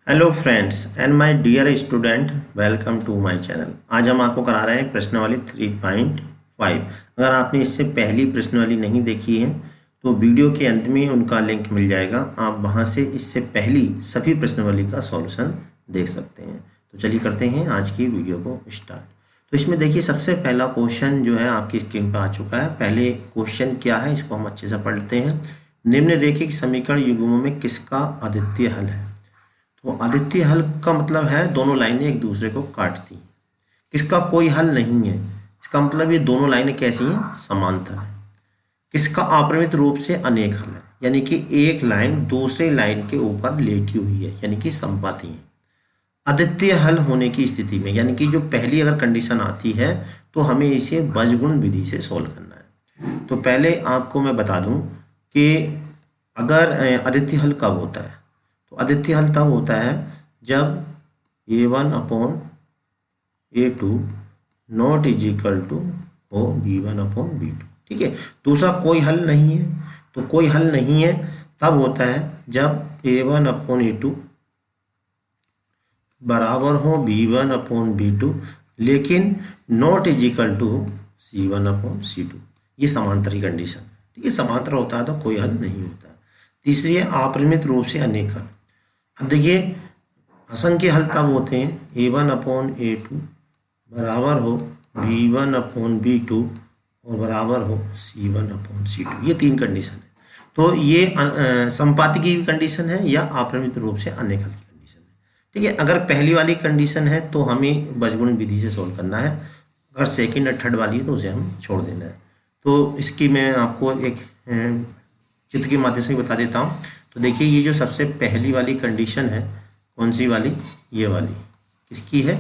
Hello friends and my dear student, welcome to my channel. आज हम आपको करा रहे हैं प्रश्नावली 3.5। अगर आपने इससे पहली प्रश्नावली नहीं देखी है तो वीडियो के अंत में उनका लिंक मिल जाएगा, आप वहां से इससे पहली सभी प्रश्नावली का सॉल्यूशन देख सकते हैं। तो चलिए करते हैं आज की वीडियो को स्टार्ट। तो इसमें देखिए सबसे पहला क्वेश्चन जो है आपकी स्क्रीन पर आ चुका है। पहले क्वेश्चन क्या है इसको हम अच्छे से पढ़ते हैं। निम्नलिखित समीकरण युग्मों में किसका अद्वितीय हल है? तो अद्वितीय हल का मतलब है दोनों लाइनें एक दूसरे को काटती हैं। किसका कोई हल नहीं है, इसका मतलब ये दोनों लाइनें कैसी हैं? समांतर है। किसका अपरिमित रूप से अनेक हल है, यानी कि एक लाइन दूसरे लाइन के ऊपर लेटी हुई है, यानी कि समपाती है। अद्वितीय हल होने की स्थिति में, यानी कि जो पहली अगर कंडीशन आती है तो हमें इसे बीजगुण विधि से सॉल्व करना है। तो पहले आपको मैं बता दूं कि अगर अद्वितीय हल कब होता है, तो अद्वितीय हल तब होता है जब a1/a2 not is equal to हो b1/b2। ठीक है, दूसरा कोई हल नहीं है। तो कोई हल नहीं है तब होता है जब a1/a2 बराबर हो b1/b2 लेकिन not is equal to c1/c2। ये समांतरी कंडीशन। ठीक है, समांतर होता है तो कोई हल नहीं होता। तीसरी है अपरिमित रूप से अनेक हल। अब देखिए असंख्य हल तब होते हैं a1/a2 बराबर हो b1/b2 और बराबर हो c1/c2। ये तीन कंडीशन है। तो ये संपाती की कंडीशन है या अपरिमित रूप से अनेक हल की कंडीशन है। ठीक है, अगर पहली वाली कंडीशन है तो हमें बीजगुण विधि से सोल्व करना है, अगर सेकंड और थर्ड वाली है तो उसे हम छोड़ देना है। तो इसकी मैं आपको एक चित्र के माध्यम से बता देता हूँ। तो देखिए ये जो सबसे पहली वाली कंडीशन है, कौन सी वाली? ये वाली किसकी है?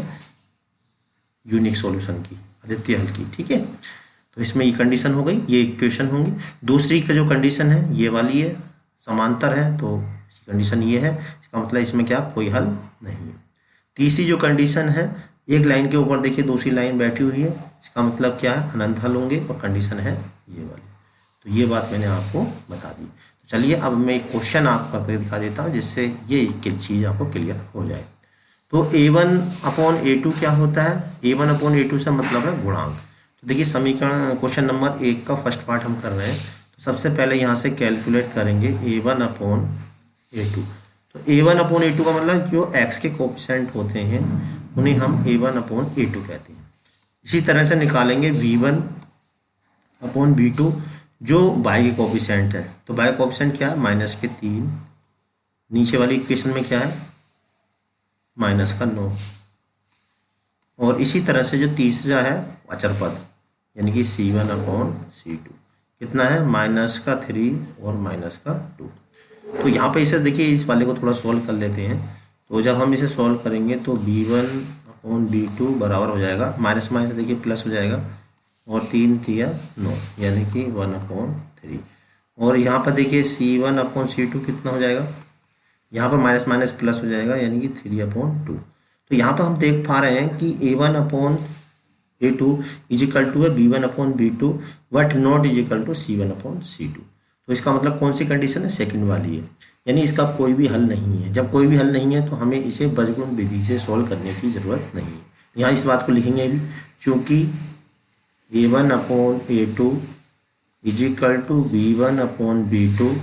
यूनिक सॉल्यूशन की, अद्वितीय हल की। ठीक है, तो इसमें ये कंडीशन हो गई, ये इक्वेशन होंगी। दूसरी का जो कंडीशन है ये वाली है, समांतर है, तो इसकी कंडीशन ये है। इसका मतलब इसमें क्या कोई हल नहीं है। तीसरी जो कंडीशन है, एक लाइन के ऊपर देखिए दूसरी लाइन बैठी हुई है, इसका मतलब क्या है? अनंत हल होंगे, और कंडीशन है ये वाली। तो ये बात मैंने आपको बता दी। चलिए अब मैं एक क्वेश्चन आपको करके दिखा देता हूँ जिससे ये चीज़ आपको क्लियर हो जाए। तो a1/a2 क्या होता है? a1/a2 से मतलब है गुणांक। तो देखिए समीकरण क्वेश्चन नंबर 1 का फर्स्ट पार्ट हम कर रहे हैं। तो सबसे पहले यहाँ से कैलकुलेट करेंगे a1/a2। तो a1/a2 का मतलब जो x के कोफिशिएंट होते हैं उन्हें हम a1/a2 कहते हैं। इसी तरह से निकालेंगे v1/v2 जो y के कोफिशिएंट है। तो y कोफिशिएंट क्या है? -3। नीचे वाली इक्वेशन में क्या है? -9। और इसी तरह से जो तीसरा है अचर पद, यानी कि c1/c2 कितना है? -3 और -2। तो यहाँ पे इसे देखिए इस वाले को थोड़ा सॉल्व कर लेते हैं। तो जब हम इसे सॉल्व करेंगे तो b1/b2 बराबर हो जाएगा, माइनस माइनस देखिए प्लस हो जाएगा, और 3 3 9 यानी कि 1/3। और यहाँ पर देखिए c1/c2 कितना हो जाएगा? यहाँ पर माइनस माइनस प्लस हो जाएगा, यानी कि 3/2। तो यहाँ पर हम देख पा रहे हैं कि a1/a2 इज इक्वल टू है b1/b2 but not is equal to c1/c2। तो इसका मतलब कौन सी कंडीशन है? सेकंड वाली है, यानी इसका कोई भी हल नहीं है। जब कोई भी हल नहीं है तो हमें इसे बीजगुण विधि से सॉल्व करने की ज़रूरत नहीं है। यहाँ इस बात को लिखेंगे भी, चूँकि a1/a2 is equal to b1/b2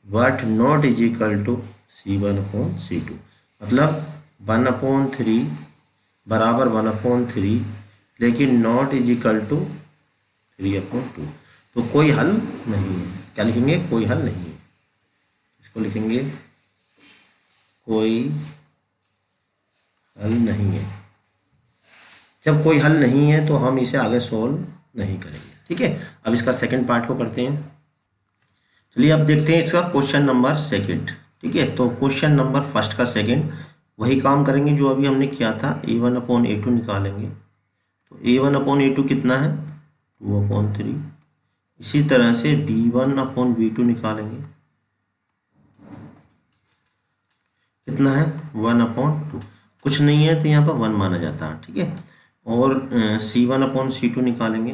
but not is equal to c1/c2। मतलब 1/3 बराबर 1/3 लेकिन नॉट इज इक्वल टू 3/2। तो कोई हल नहीं है। क्या लिखेंगे? कोई हल नहीं है। इसको लिखेंगे कोई हल नहीं है। जब कोई हल नहीं है तो हम इसे आगे सॉल्व नहीं करेंगे। ठीक है, अब इसका सेकंड पार्ट को करते हैं। चलिए अब देखते हैं इसका क्वेश्चन नंबर सेकंड। ठीक है, तो क्वेश्चन नंबर फर्स्ट का सेकंड वही काम करेंगे जो अभी हमने किया था, a1/a2 निकालेंगे। तो a1/a2 कितना है? 2/3। इसी तरह से b1/b2 निकालेंगे, कितना है? 1/2। कुछ नहीं है तो यहाँ पर 1 माना जाता है। ठीक है, और c1/c2 निकालेंगे।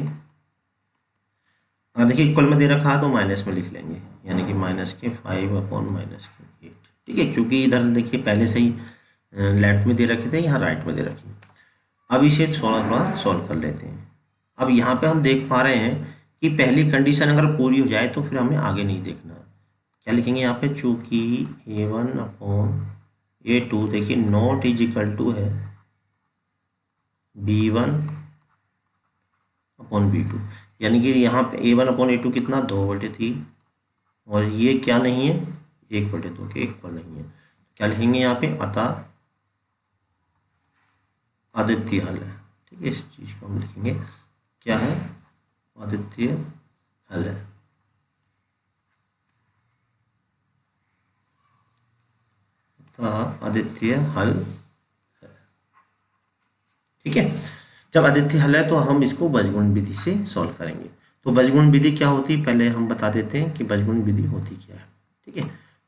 अब देखिए इक्वल में दे रखा है तो माइनस में लिख लेंगे, यानी कि -5/-8। ठीक है, क्योंकि इधर देखिए पहले से ही लेफ्ट में दे रखे थे, यहाँ राइट में दे रखे हैं। अब इसे थोड़ा सॉल्व कर लेते हैं। अब यहाँ पे हम देख पा रहे हैं कि पहली कंडीशन अगर पूरी हो जाए तो फिर हमें आगे नहीं देखना। क्या लिखेंगे यहाँ पे, चूंकि A1/A2 देखिए नॉट इज इक्वल टू है B1/B2, यानी कि यहाँ पे A1/A2 कितना 2/3, और ये क्या नहीं है 1/2 के इक्वल नहीं है। क्या लिखेंगे यहाँ पे, अतः अद्वितीय हल है। ठीक है, इस चीज को हम लिखेंगे, क्या है, अद्वितीय हल है। अद्वितीय हल है। ठीक है, जब अद्वितीय हल है तो हम इसको बीजगुण विधि से सॉल्व करेंगे। तो बीजगुण विधि क्या होती है, पहले हम बता देते हैं कि बीजगुण विधि होती क्या है। ठीक है,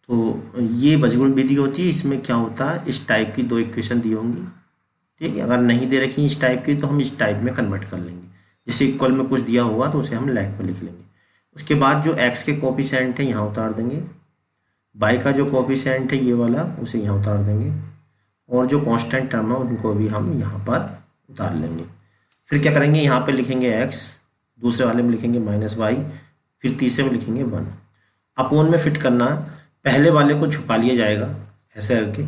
तो ये बीजगुण विधि होती है, इसमें क्या होता है, इस टाइप की दो इक्वेशन दी होंगी। ठीक है, अगर नहीं दे रखी इस टाइप की तो हम इस टाइप में कन्वर्ट कर लेंगे। जैसे इक्वल में कुछ दिया होगा तो उसे हम लेफ्ट में लिख लेंगे। उसके बाद जो एक्स के कोफिशिएंट है यहाँ उतार देंगे, बाई का जो कोफिशिएंट है ये वाला उसे यहाँ उतार देंगे, और जो कांस्टेंट टर्म है उनको भी हम यहाँ पर उतार लेंगे। फिर क्या करेंगे, यहाँ पे लिखेंगे x, दूसरे वाले में लिखेंगे -y, फिर तीसरे में लिखेंगे 1। अपोन में फिट करना, पहले वाले को छुपा लिया जाएगा ऐसे करके,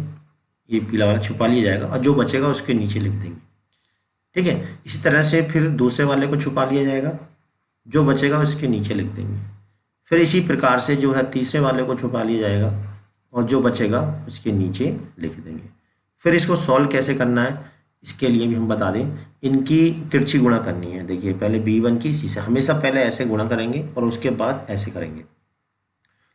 ये पीला वाला छुपा लिया जाएगा और जो बचेगा उसके नीचे लिख देंगे। ठीक है, इसी तरह से फिर दूसरे वाले को छुपा लिया जाएगा, जो बचेगा उसके नीचे लिख देंगे। फिर इसी प्रकार से जो है तीसरे वाले को छुपा लिया जाएगा और जो बचेगा उसके नीचे लिख देंगे। फिर इसको सॉल्व कैसे करना है, इसके लिए भी हम बता दें, इनकी तिरछी गुणा करनी है। देखिए पहले B1 की C से, हमेशा पहले ऐसे गुणा करेंगे और उसके बाद ऐसे करेंगे।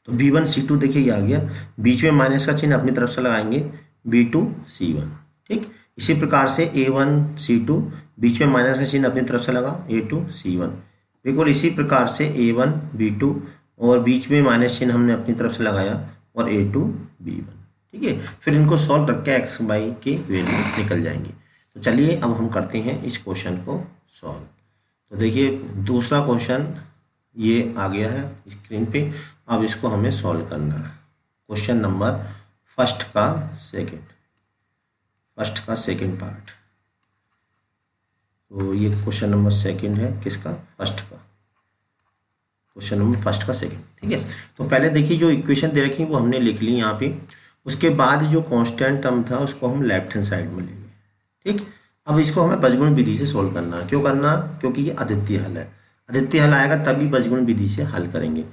तो B1C2 देखिए ये आ गया, बीच में माइनस का चिन्ह अपनी तरफ से लगाएंगे, B2C1। ठीक, इसी प्रकार से A1C2, बीच में माइनस का चिन्ह अपनी तरफ से लगा, A2C1। बिल्कुल इसी प्रकार से A1B2 और बीच में माइनस चिन्ह हमने अपनी तरफ से लगाया और A2B1। ठीक है, फिर इनको सॉल्व करके x y की वैल्यू निकल जाएंगी। तो चलिए अब हम करते हैं इस क्वेश्चन को सॉल्व। तो देखिए दूसरा क्वेश्चन ये आ गया है स्क्रीन पे, अब इसको हमें सॉल्व करना है। क्वेश्चन नंबर फर्स्ट का सेकंड पार्ट। तो ये क्वेश्चन नंबर सेकंड है, किसका, फर्स्ट का, क्वेश्चन नंबर फर्स्ट का सेकंड। ठीक है, तो पहले देखिए जो इक्वेशन दे रखी वो हमने लिख ली यहाँ पे। उसके बाद जो कांस्टेंट टर्म था उसको हम लेफ्ट हैंड साइड में लेंगे। ठीक, अब इसको हमें बीजगुण विधि से सॉल्व करना है। क्यों करना, क्योंकि ये अद्वितीय हल है। अद्वितीय हल आएगा तभी बीजगुण विधि से हल करेंगे।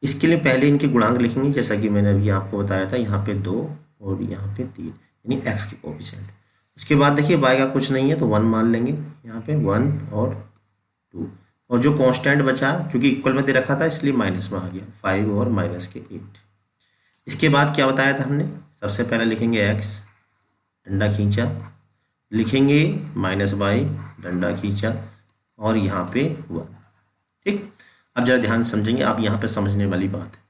इसके लिए पहले इनके गुणांक लिखेंगे, जैसा कि मैंने अभी आपको बताया था, यहाँ पे 2 और यहाँ पे 3, यानी एक्स के कोफिशिएंट। उसके बाद देखिए y का कुछ नहीं है तो 1 मान लेंगे, यहाँ पे 1 और 2, और जो कांस्टेंट बचा क्योंकि इक्वल में दे रखा था इसलिए माइनस में आ गया, 5 और -8। इसके बाद क्या बताया था हमने, सबसे पहले लिखेंगे x, डंडा खींचा, लिखेंगे -y, डंडा खींचा, और यहाँ पे 1। ठीक, अब जरा ध्यान समझेंगे, आप यहाँ पे समझने वाली बात है।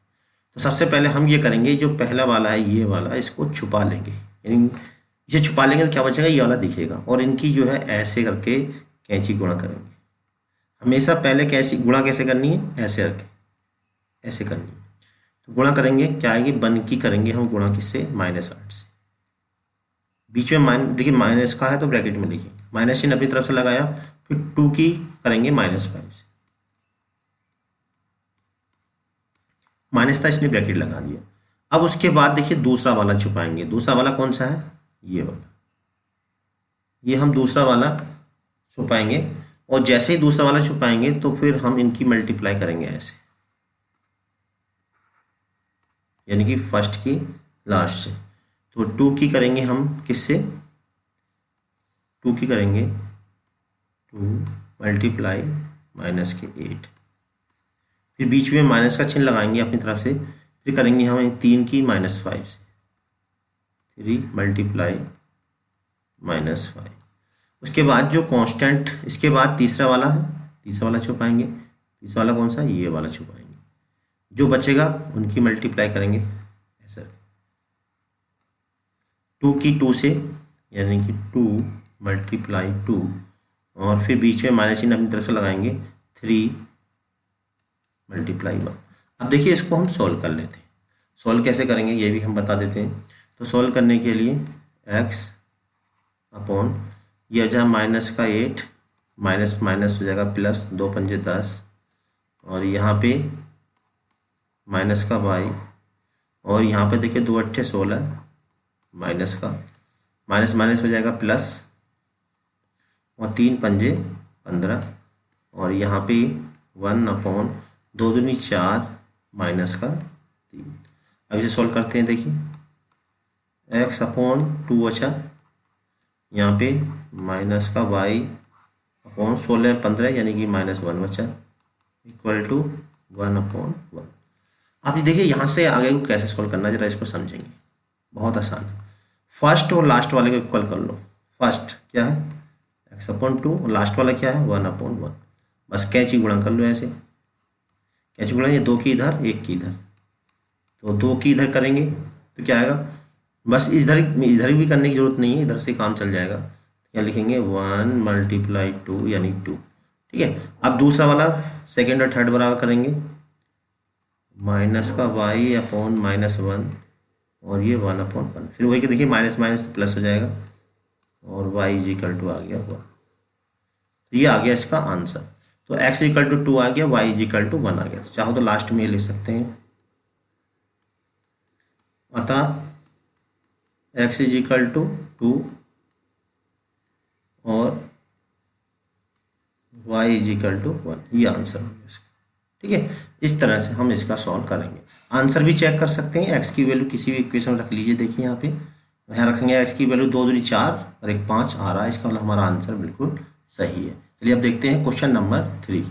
तो सबसे पहले हम ये करेंगे, जो पहला वाला है ये वाला, इसको छुपा लेंगे, यानी इसे छुपा लेंगे तो क्या बचेगा, ये वाला दिखेगा, और इनकी जो है ऐसे करके कैंची गुणा करेंगे। हमेशा पहले कैंची गुणा कैसे करनी है, ऐसे करके, ऐसे करनी है। तो गुणा करेंगे क्या आएगी, 1 की करेंगे हम गुणा किससे, -8 से। बीच में देखिए माइनस का है तो ब्रैकेट में लिखिए, माइनस चिन्ह अपनी तरफ से लगाया, फिर 2 की करेंगे -5 से, माइनस था इसने ब्रैकेट लगा दिया। अब उसके बाद देखिए दूसरा वाला छुपाएंगे। दूसरा वाला कौन सा है, ये वाला, ये हम दूसरा वाला छुपाएंगे, और जैसे ही दूसरा वाला छुपाएंगे तो फिर हम इनकी मल्टीप्लाई करेंगे ऐसे, यानी कि फर्स्ट की लास्ट से। तो 2 की करेंगे हम किससे, 2 की करेंगे 2 मल्टीप्लाई -8, फिर बीच में माइनस का चिन्ह लगाएंगे अपनी तरफ से, फिर करेंगे हम 3 की -5 से, 3 मल्टीप्लाई -5। उसके बाद जो कांस्टेंट, इसके बाद तीसरा वाला है, तीसरा वाला छुपाएंगे। तीसरा वाला कौन सा, ये वाला छुपाएंगे, जो बचेगा उनकी मल्टीप्लाई करेंगे ऐसा, 2 की 2 से, यानी कि 2 मल्टीप्लाई 2, और फिर बीच में माइनस चिन्ह अपनी तरफ से लगाएंगे, 3 मल्टीप्लाई 1। अब देखिए इसको हम सॉल्व कर लेते हैं। सॉल्व कैसे करेंगे ये भी हम बता देते हैं। तो सॉल्व करने के लिए एक्स अपॉन ये हो जाए माइनस का 8, माइनस माइनस हो जाएगा प्लस, 2 पंजे 10, और यहाँ पे माइनस का y, और यहाँ पे देखिए 2 अट्ठे 16, माइनस का माइनस माइनस हो जाएगा प्लस, और 3 पंजे 15, और यहाँ पे 1 अपॉन 2 दूनी 4 माइनस का 3। अब इसे सॉल्व करते हैं। देखिए x अपॉन 2 बचा, यहाँ पे माइनस का y अपॉन 16 15 यानी कि -1 बचा, इक्वल टू 1 अपॉन 1। आप ये देखिए यहाँ से आगे को कैसे सॉल्व करना है, जरा इसको समझेंगे। बहुत आसान है। फर्स्ट और लास्ट वाले को इक्वल कर लो। फर्स्ट क्या है x अपॉन 2, लास्ट वाला क्या है 1 अपॉन 1। बस कैची गुणा कर लो ऐसे, कैची गुणा, ये 2 की इधर 1 की इधर, तो 2 की इधर करेंगे तो क्या आएगा, बस इधर भी करने की जरूरत नहीं है, इधर से काम चल जाएगा। क्या लिखेंगे 1 मल्टीप्लाई 2 यानी 2। ठीक है, अब दूसरा वाला सेकेंड और थर्ड बराबर करेंगे, माइनस का y अपॉन -1, और ये 1 अपॉन 1, फिर वही कि देखिए माइनस माइनस तो प्लस हो जाएगा, और y इज इक्वल टू आ गया 1। तो ये आ गया इसका आंसर। तो x इक्वल टू 2 आ गया, y इज इक्वल टू 1 आ गया। तो चाहो तो लास्ट में ये लिख सकते हैं, अतः x इज इक्वल टू 2 और y इज इक्वल टू 1, ये आंसर हो गया इसका। ठीक है, इस तरह से हम इसका सॉल्व करेंगे। आंसर भी चेक कर सकते हैं, x की वैल्यू किसी भी इक्वेशन में रख लीजिए। देखिए यहाँ पे यहाँ रखेंगे x की वैल्यू 2 दूनी 4 और 1 5 आ रहा है, इसका मतलब हमारा आंसर बिल्कुल सही है। चलिए अब देखते हैं क्वेश्चन नंबर 3।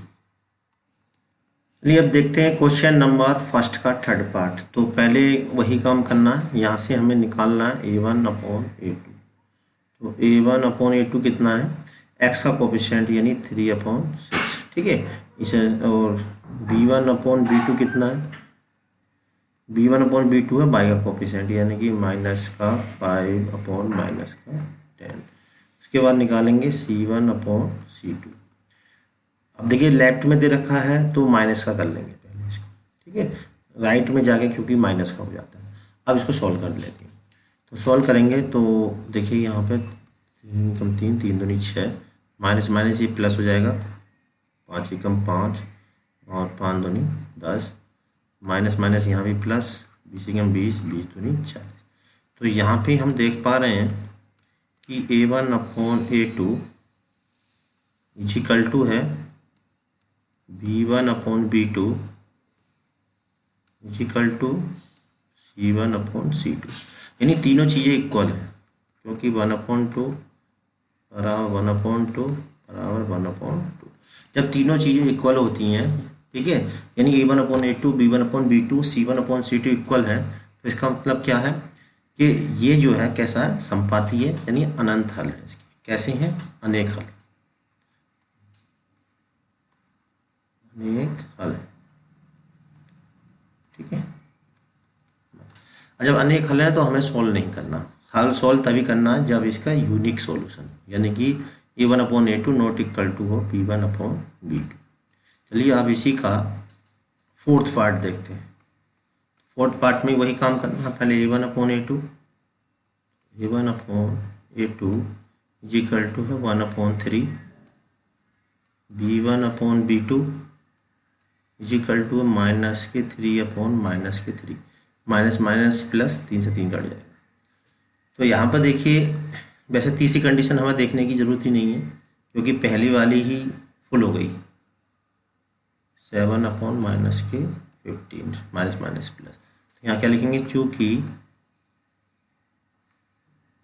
चलिए अब देखते हैं क्वेश्चन नंबर फर्स्ट का थर्ड पार्ट। तो पहले वही काम करना है, यहाँ से हमें निकालना है a1 अपॉन a2। तो a1 अपॉन a2 कितना है, x का कोफिशिएंट यानी 3 अपॉन 6। ठीक है, इसे, और b1 अपॉन b2 कितना है, b1 अपॉन b2 है y का कोफिशिएंट यानी कि माइनस का 5 अपॉन माइनस का 10। उसके बाद निकालेंगे c1 अपॉन c2। अब देखिए लेफ्ट में दे रखा है तो माइनस का कर लेंगे पहले इसको। ठीक है, राइट में जाके क्योंकि माइनस का हो जाता है। अब इसको सॉल्व कर लेते हैं। तो सॉल्व करेंगे तो देखिए यहाँ पे 3 कम 3 3 दूनी 6, माइनस माइनस ये प्लस हो जाएगा, 5 एकम 5 और 5 दूनी 10, माइनस माइनस यहाँ भी प्लस, 20 एकम 20 20 दूनी 40। तो यहाँ पे हम देख पा रहे हैं कि a1 upon a2 is equal to है b1 upon b2 is equal to c1 upon c2, यानी तीनों चीज़ें इक्वल हैं, क्योंकि 1 अपॉन 2 बराबर 1 अपॉन 2 बराबर 1 अपॉन 2। जब तीनों चीज़ें इक्वल होती हैं, ठीक है, यानी a1 upon a2 b1 upon b2 c1 upon c2 equal है, तो इसका मतलब क्या है कि ये जो है कैसा है, संपाती है, यानी अनंत हल है इसके। कैसे हैं, अनेक हल, अनेक हल है। ठीक है, जब अनेक हल है तो हमें सॉल्व नहीं करना, हल सॉल्व तभी करना है जब इसका यूनिक सॉल्यूशन, यानी कि a1 upon a2 not equal to हो b1 अपॉन b2। चलिए अब इसी का फोर्थ पार्ट देखते हैं। फोर्थ पार्ट में वही काम करना, पहले a1 upon a2 is equal to है 1 upon 3 b1 upon b2 is equal to minus के 3 अपॉन माइनस के 3, माइनस माइनस प्लस 3 से 3 कट जाएगा। तो यहाँ पर देखिए वैसे तीसरी कंडीशन हमें देखने की ज़रूरत ही नहीं है, क्योंकि पहली वाली ही फुल हो गई, 7 अपॉन माइनस के 15 माइनस माइनस प्लस। तो यहाँ क्या लिखेंगे, चूँकि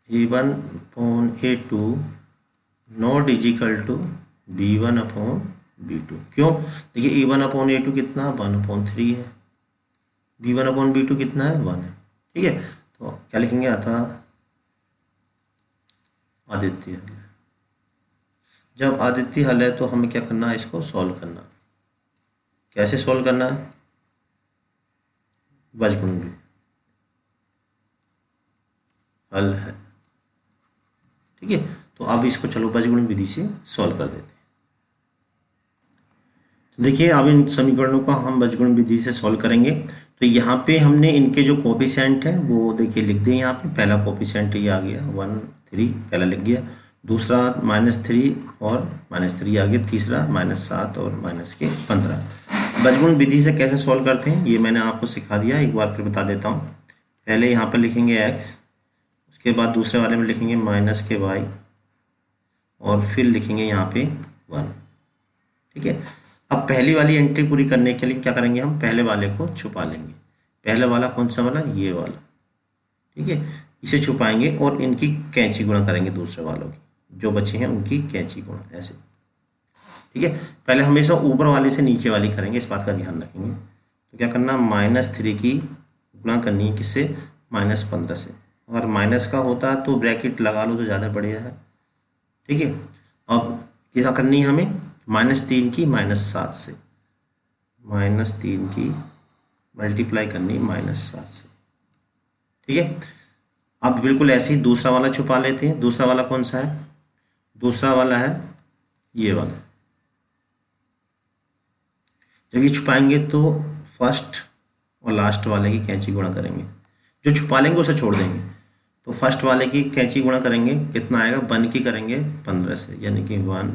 a1 upon a2 not is equal to b1 upon b2। क्यों, देखिए a1 अपॉन a2 कितना 1 अपॉन 3 है, b1 अपॉन b2 कितना है 1 है। ठीक है, तो क्या लिखेंगे, अतः आदित्य हल। जब आदित्य हल है तो हमें क्या करना है, इसको सॉल्व करना। कैसे सॉल्व करना है, बीजगणित हल है। ठीक है, तो अब इसको चलो बीजगणित विधि से सॉल्व कर देते हैं। तो देखिए अब इन समीकरणों का हम बीजगणित विधि से सॉल्व करेंगे। तो तो यहाँ पे हमने इनके जो कोफिशिएंट है वो देखिए लिख दें। यहाँ पे पहला कोफिशिएंट ये आ गया 1 3, पहला लिख गया। दूसरा -3 और -3 आ गया। तीसरा -7 और -15। बीजगणित विधि से कैसे सॉल्व करते हैं ये मैंने आपको सिखा दिया, एक बार फिर बता देता हूँ। पहले यहाँ पर लिखेंगे x, उसके बाद दूसरे वाले में लिखेंगे -y और फिर लिखेंगे यहाँ पे 1। ठीक है। अब पहली वाली एंट्री पूरी करने के लिए क्या करेंगे, हम पहले वाले को छुपा लेंगे। पहले वाला कौन सा वाला, ये वाला। ठीक है, इसे छुपाएंगे और इनकी कैंची गुणा करेंगे, दूसरे वालों की जो बचे हैं उनकी कैंची गुणा, ऐसे। ठीक है, पहले हमेशा ऊपर वाले से नीचे वाली करेंगे, इस बात का ध्यान रखेंगे। तो क्या करना, -3 की गुणा करनी है किससे, -15 से। अगर माइनस का होता है तो ब्रैकेट लगा लो तो ज़्यादा बढ़िया है। ठीक है, अब क्या करनी है हमें, -3 की -7 से, -3 की मल्टीप्लाई करनी -7 से। ठीक है, अब बिल्कुल ऐसे ही दूसरा वाला छुपा लेते हैं। दूसरा वाला कौन सा है, दूसरा वाला है ये वाला। जब ये छुपाएंगे तो फर्स्ट और लास्ट वाले की कैंची गुणा करेंगे, जो छुपा लेंगे उसे छोड़ देंगे। तो फर्स्ट वाले की कैंची गुणा करेंगे, कितना आएगा, 1 की करेंगे 15 से, यानी कि 1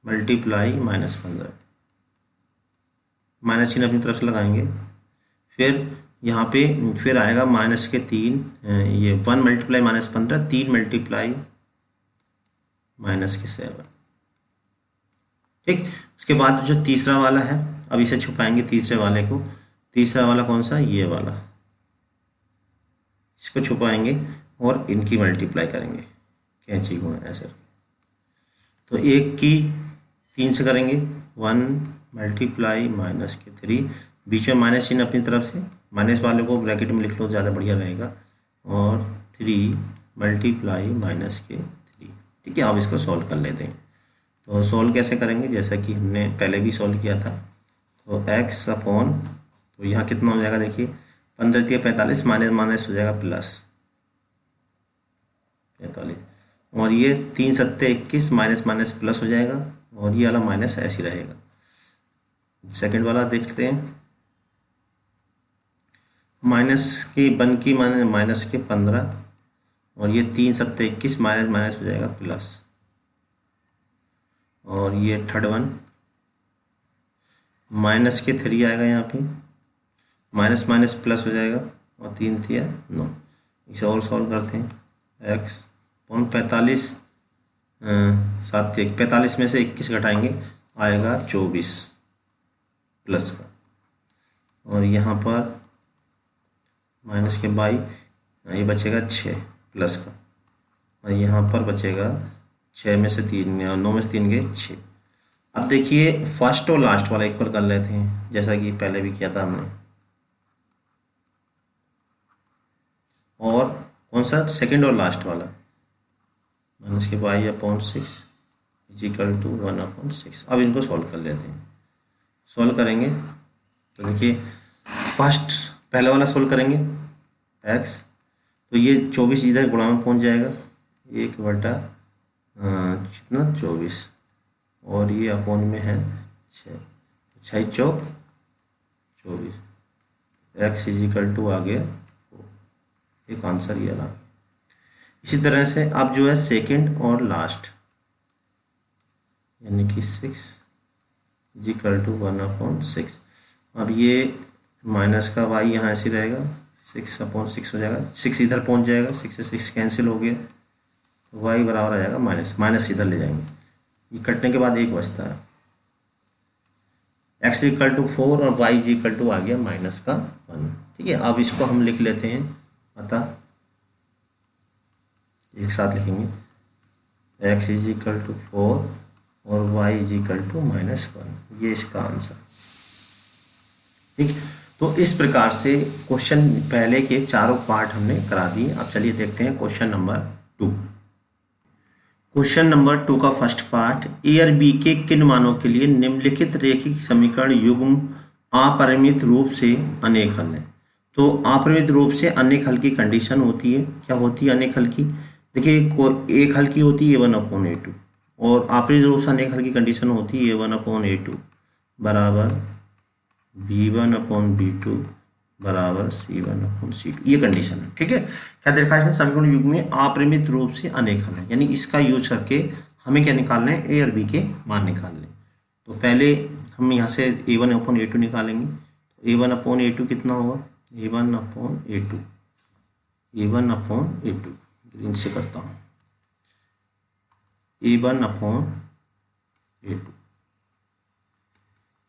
मल्टीप्लाई -15, माइनस चिन्ह अपनी तरफ से लगाएंगे। फिर यहाँ पे फिर आएगा -3, ये 1 मल्टीप्लाई -15, 3 मल्टीप्लाई -7। ठीक, उसके बाद जो तीसरा वाला है, अब इसे छुपाएंगे तीसरे वाले को। तीसरा वाला कौन सा, ये वाला, इसको छुपाएंगे और इनकी मल्टीप्लाई करेंगे, कैंची गुणा, ऐसे। तो 1 की 3 से करेंगे, 1 मल्टीप्लाई -3, बीच में माइनस चिन्ह अपनी तरफ से, माइनस वाले को ब्रैकेट में लिख लो ज़्यादा बढ़िया रहेगा, और 3 मल्टीप्लाई -3। ठीक है, अब इसको सॉल्व कर लेते हैं। तो सॉल्व कैसे करेंगे, जैसा कि हमने पहले भी सॉल्व किया था। तो x अपॉन, तो यहाँ कितना हो जाएगा, देखिए 15 × 45, माइनस हो जाएगा +45, और ये 3 × 7 = 21, माइनस प्लस हो जाएगा, और ये वाला माइनस ऐसे रहेगा। सेकंड वाला देखते हैं, माइनस की 1 की माइनस के 15, और ये 3 × 7 = 21, माइनस हो जाएगा प्लस, और ये थर्ड वन माइनस के 3 आएगा, यहाँ पे माइनस प्लस हो जाएगा, और 3 × 9। इसे और सॉल्व करते हैं। x अपॉन 45, 7 × 45 में से 21 घटाएंगे, आएगा 24 प्लस का, और यहाँ पर माइनस के 22, ये बचेगा 6 प्लस का, और यहाँ पर बचेगा 6 में से 3, 9 में से 3 गए 6। अब देखिए फर्स्ट और लास्ट वाला इक्वल कर लेते हैं, जैसा कि पहले भी किया था हमने। और कौन सा, सेकंड और लास्ट वाला, -y/6 = 1/6। अब इनको सॉल्व कर लेते हैं। सॉल्व करेंगे तो देखिए फर्स्ट पहले वाला सॉल्व करेंगे x, तो ये 24 इधर गुणा में पहुंच जाएगा, 1/, कितना 24, और ये अपॉन में है 6, 6 × 4 24, x = आ गया, एक आंसर ये रहा। इसी तरह से अब जो है सेकंड और लास्ट, यानी कि 6 = 1/6। अब ये माइनस का y यहाँ ऐसे रहेगा, 6/6 हो जाएगा, 6 इधर पहुँच जाएगा, 6 से 6 कैंसिल हो गया, y बराबर आ जाएगा माइनस इधर ले जाएंगे, ये कटने के बाद एक बचता है, x = 4 और y = आ गया -1। ठीक है, अब इसको हम लिख लेते हैं, अतः एक साथ लिखेंगे, x = 4 और y = -1, ये इसका आंसर। ठीक, तो इस प्रकार से क्वेश्चन पहले के चारों पार्ट हमने करा दिए। अब चलिए देखते हैं क्वेश्चन नंबर 2। क्वेश्चन नंबर 2 का फर्स्ट पार्ट, ए और बी के किन मानों के लिए निम्नलिखित रैखिक समीकरण युग्म अपरिमित रूप से अनेक हल है। तो अपरिमित रूप से अनेक हल की कंडीशन होती है, क्या होती है अनेक हल की, देखिए एक हल की होती है a1/a2, और अपरिमित रूप से अनेक हल की कंडीशन होती है a1/a2 बराबर B1/B2 बराबर C1/C2, ये कंडीशन है। ठीक है, क्या देखा इसमें, समीकरण युग्म में अपरिमित रूप से अनेक हल है, यानी इसका यूज करके हमें क्या निकालना है, ए और बी के मान निकालने। तो पहले हम यहाँ से A1/A2 निकालेंगे। तो A1/A2 कितना होगा, A1/A2 ग्रीन से करता हूँ, A1/A2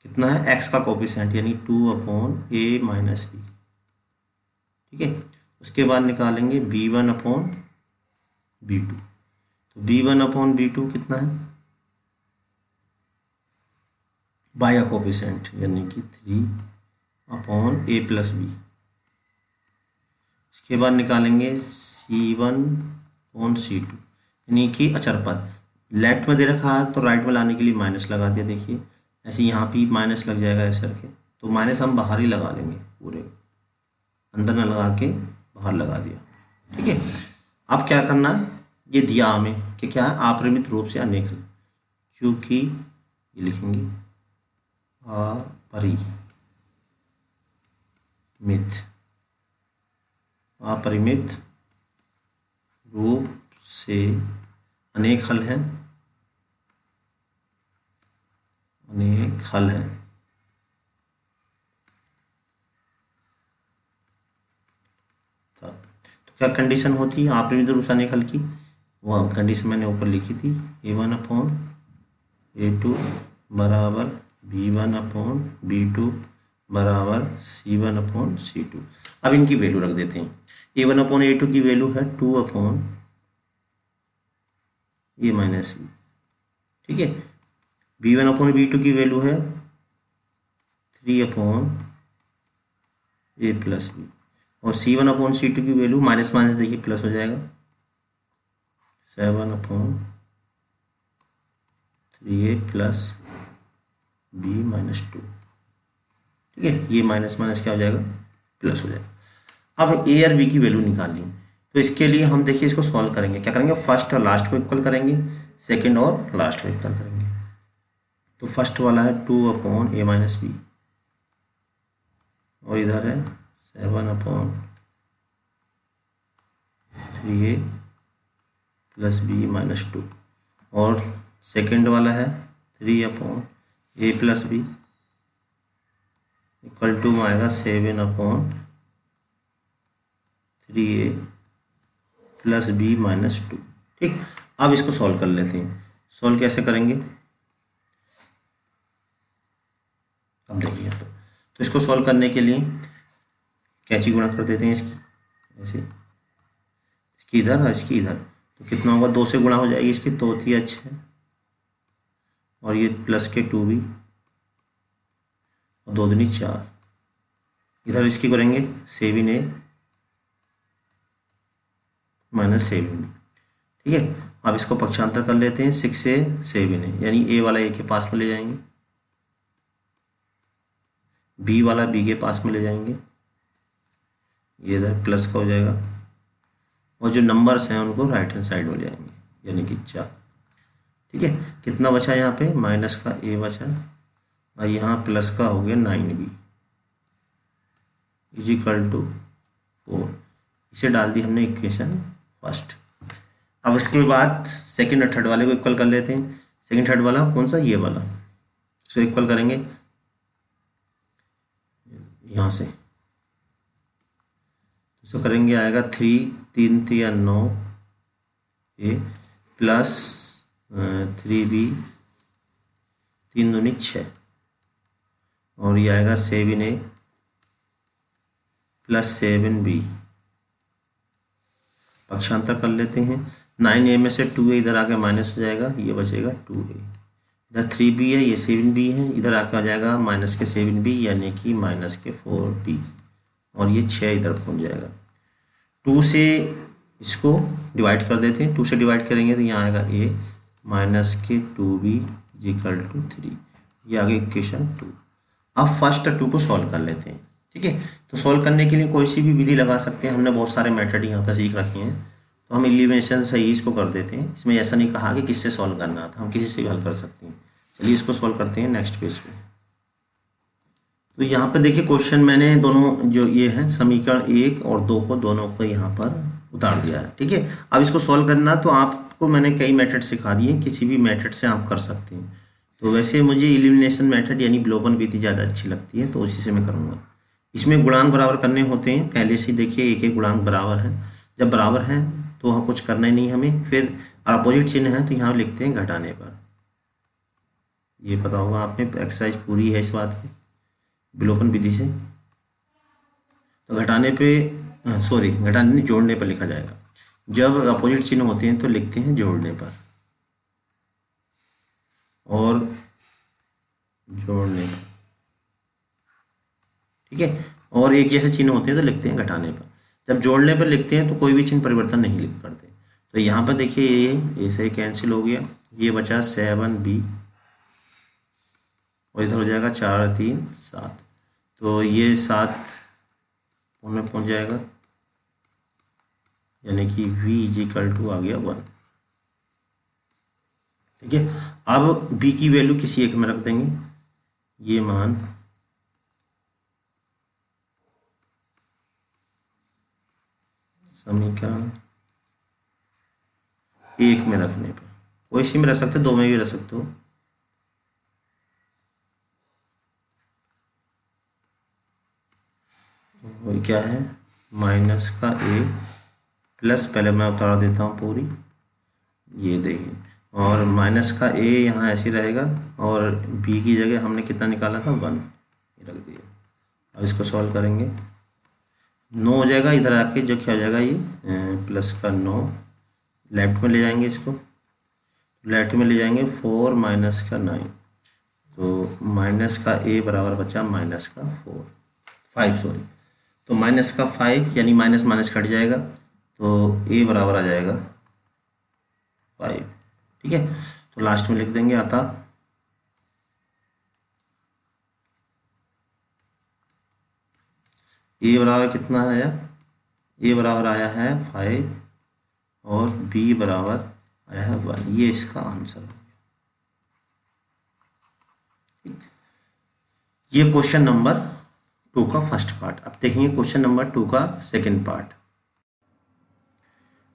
कितना है, x का कोफिशिएंट यानी 2/A-B। ठीक है, उसके बाद निकालेंगे B1/B2। तो B1/B2 कितना है, y का कोफिशिएंट यानी कि 3/A+B। इसके बाद निकालेंगे C1/C2 यानी कि अचर पद, लेफ्ट में दे रखा है तो राइट में लाने के लिए माइनस लगा दिया। देखिए ऐसे यहाँ भी माइनस लग जाएगा ऐसे करके, तो माइनस हम बाहर ही लगा लेंगे, पूरे अंदर न लगा के बाहर लगा दिया। ठीक है, अब क्या करना है, ये दिया हमें कि क्या है, अपरिमित रूप से अनेक, चूँकि ये लिखेंगे अपरिमित रूप से अनेक हल हैं, तो क्या कंडीशन होती है अपरिमित रूप से अनेक हल की, वो कंडीशन मैंने ऊपर लिखी थी, A1/A2 बराबर B1/B2 बराबर C1/C2। अब इनकी वैल्यू रख देते हैं। A1/A2 की वैल्यू है 2/A-B। ठीक है, B1/B2 की वैल्यू है 3/A+B, और C1/C2 की वैल्यू माइनस माइनस देखिए प्लस हो जाएगा, 7/3A+B-2। ठीक है, ये माइनस माइनस क्या हो जाएगा, प्लस हो जाएगा। अब ए और बी की वैल्यू निकालनी, तो इसके लिए हम देखिए इसको सॉल्व करेंगे। क्या करेंगे, फर्स्ट और लास्ट को इक्वल करेंगे, सेकंड और लास्ट को इक्वल करेंगे। तो फर्स्ट वाला है 2/A-B और इधर है 7/3A+B-2, और सेकंड वाला है 3/A+B इक्वल टू आएगा 7/3A+B-2। ठीक, अब इसको सॉल्व कर लेते हैं। सॉल्व कैसे करेंगे, अब देखिए यहाँ पर, तो इसको सॉल्व करने के लिए कैंची गुणा कर देते हैं इसकी, ऐसे इसकी इधर और इसकी इधर, तो कितना होगा, 2 से गुणा हो जाएगी इसकी, तो होती है 6, और ये प्लस के 2B और 2 दूनी 4, इधर इसकी करेंगे 7A - 7B। ठीक है, अब इसको पक्षांतर कर लेते हैं, 6A 7A, यानी ए वाला ए के पास में ले जाएंगे, बी वाला बी के पास में ले जाएंगे, ये इधर प्लस का हो जाएगा, और जो नंबर्स हैं उनको राइट हैंड साइड में ले जाएंगे, यानी कि 4। ठीक है, कितना बचा यहाँ पे, माइनस का ए बचा, और यहाँ प्लस का हो गया 9B = 4। इसे डाल दी हमने इक्वेशन फर्स्ट। अब इसके बाद सेकंड और थर्ड वाले को इक्वल कर लेते हैं। सेकंड थर्ड वाला कौन सा, ये वाला, इसको इक्वल करेंगे यहाँ से, इसको करेंगे, आएगा 3 3 9A प्लस 3B 3 दूनी 6, और ये आएगा 7A प्लस 7B। पक्षांतर कर लेते हैं, 9A में से 2A इधर आके माइनस हो जाएगा, ये बचेगा 2A, इधर 3B है, ये 7B है, इधर आके आ जाएगा माइनस के 7B यानी कि माइनस के 4B, और ये 6 इधर पहुंच जाएगा। 2 से इसको डिवाइड कर देते हैं, 2 से डिवाइड करेंगे तो यहाँ आएगा A माइनस के 2B = 3, ये आगे इक्वेशन 2। अब फर्स्ट 2 को सॉल्व कर लेते हैं। ठीक है, तो सॉल्व करने के लिए कोई सी भी विधि लगा सकते हैं, हमने बहुत सारे मेथड यहाँ पर सीख रखे हैं, तो हम एलिमिनेशन से ही इसको कर देते हैं। इसमें ऐसा नहीं कहा कि किससे सॉल्व करना था, हम किसी से भी हल कर सकते हैं। चलिए इसको सॉल्व करते हैं नेक्स्ट पेज पे। तो यहाँ पर देखिए क्वेश्चन मैंने दोनों जो ये है समीकरण 1 और 2 को दोनों को यहाँ पर उतार दिया है। ठीक है, अब इसको सॉल्व करना तो आपको मैंने कई मेथड सिखा दिए, किसी भी मेथड से आप कर सकते हैं। तो वैसे मुझे एलिमिनेशन मेथड यानी विलोपन विधि ज़्यादा अच्छी लगती है, तो उसी से मैं करूँगा। इसमें गुणांक बराबर करने होते हैं, पहले से देखिए एक एक गुणांक बराबर है। जब बराबर हैं तो हम कुछ करना ही नहीं हमें, फिर अपोजिट चिन्ह है तो यहाँ लिखते हैं घटाने पर। ये पता होगा आपने, एक्सरसाइज पूरी है इस बात की विलोपन विधि से। तो घटाने पे सॉरी घटाने नहीं, जोड़ने पर लिखा जाएगा। जब अपोजिट चिन्ह होते हैं तो लिखते हैं जोड़ने पर, और जोड़ने पर। ठीक है, और एक जैसे चिन्ह होते हैं तो लिखते हैं घटाने पर। जब जोड़ने पर लिखते हैं तो कोई भी चिन्ह परिवर्तन नहीं लिख करते। तो यहाँ पर देखिए ये ऐसे कैंसिल हो गया, ये बचा 7b और इधर हो जाएगा 4 3 7। तो ये 7 में पहुंच जाएगा, यानी कि v = आ गया 1। ठीक है, अब b की वैल्यू किसी एक में रख देंगे, ये मान समीकरण 1 में रखने पर, कोई सी में रख सकते हो, 2 में भी रख सकते हो। वो क्या है, माइनस का a प्लस, पहले मैं उतार देता हूँ पूरी, ये देखिए, और माइनस का a यहाँ ऐसे रहेगा, और b की जगह हमने कितना निकाला था 1, ये रख दिया। अब इसको सॉल्व करेंगे, 9 हो जाएगा, इधर आके जो क्या हो जाएगा ये प्लस का 9, लेफ्ट में ले जाएंगे इसको, लेफ्ट में ले जाएंगे 4 माइनस का 9, तो माइनस का a बराबर बचा माइनस का 5 सॉरी, तो माइनस का 5 यानी माइनस माइनस कट जाएगा, तो a बराबर आ जाएगा 5। ठीक है, तो लास्ट में लिख देंगे अतः a बराबर कितना आया, a बराबर आया है 5 और b बराबर आया है 1। ये इसका आंसर है। ये क्वेश्चन नंबर 2 का फर्स्ट पार्ट। अब देखेंगे क्वेश्चन नंबर 2 का सेकंड पार्ट।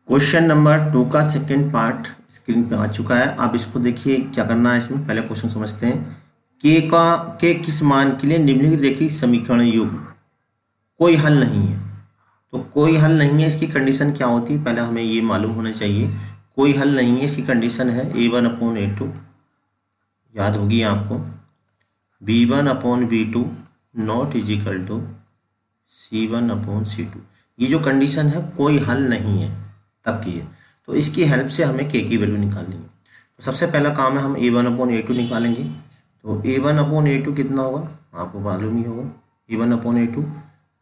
क्वेश्चन नंबर 2 का सेकंड पार्ट स्क्रीन पे आ चुका है। अब इसको देखिए क्या करना है, इसमें पहले क्वेश्चन समझते हैं। के किस मान के लिए निम्नलिखित समीकरण युग्म कोई हल नहीं है। तो कोई हल नहीं है, इसकी कंडीशन क्या होती है, पहले हमें ये मालूम होना चाहिए। कोई हल नहीं है, इसकी कंडीशन है a1/a2, याद होगी आपको, b1/b2 नॉट = c1/c2। ये जो कंडीशन है कोई हल नहीं है तब की है, तो इसकी हेल्प से हमें k की वैल्यू निकालनी है। तो सबसे पहला काम है हम a1/a2 निकालेंगे। तो a1/a2 कितना होगा, आपको मालूम ही होगा, a1/a2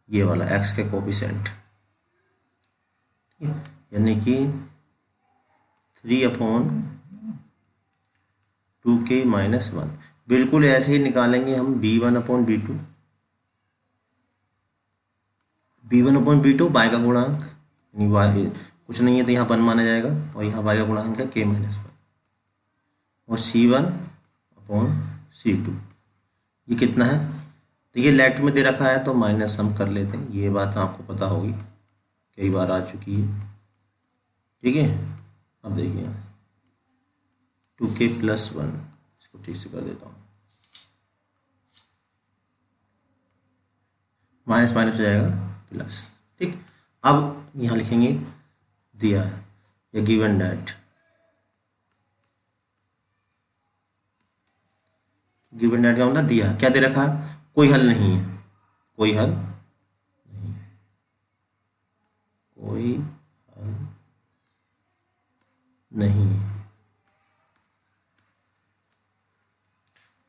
ये वाला x के कोफिशिएंट, यानी कि 3/2k - 1। बिल्कुल ऐसे ही निकालेंगे हम b1/b2, b1/b2 y का गुणांक, यानी y कुछ नहीं है तो यहाँ 1 माना जाएगा, और यहाँ y का गुणांक है k - 1, और c1/c2 ये कितना है। तो ये लेफ्ट में दे रखा है तो माइनस हम कर लेते हैं, ये बात आपको पता होगी, कई बार आ चुकी है। ठीक है, अब देखिए 2k + 1, इसको ठीक से कर देता हूँ, माइनस माइनस हो जाएगा प्लस। ठीक, अब यहाँ लिखेंगे दिया है या गिवन डेट, गिवन डेट का मतलब दिया है, क्या दे रखा है, कोई हल नहीं है, कोई हल नहीं, कोई हल नहीं है,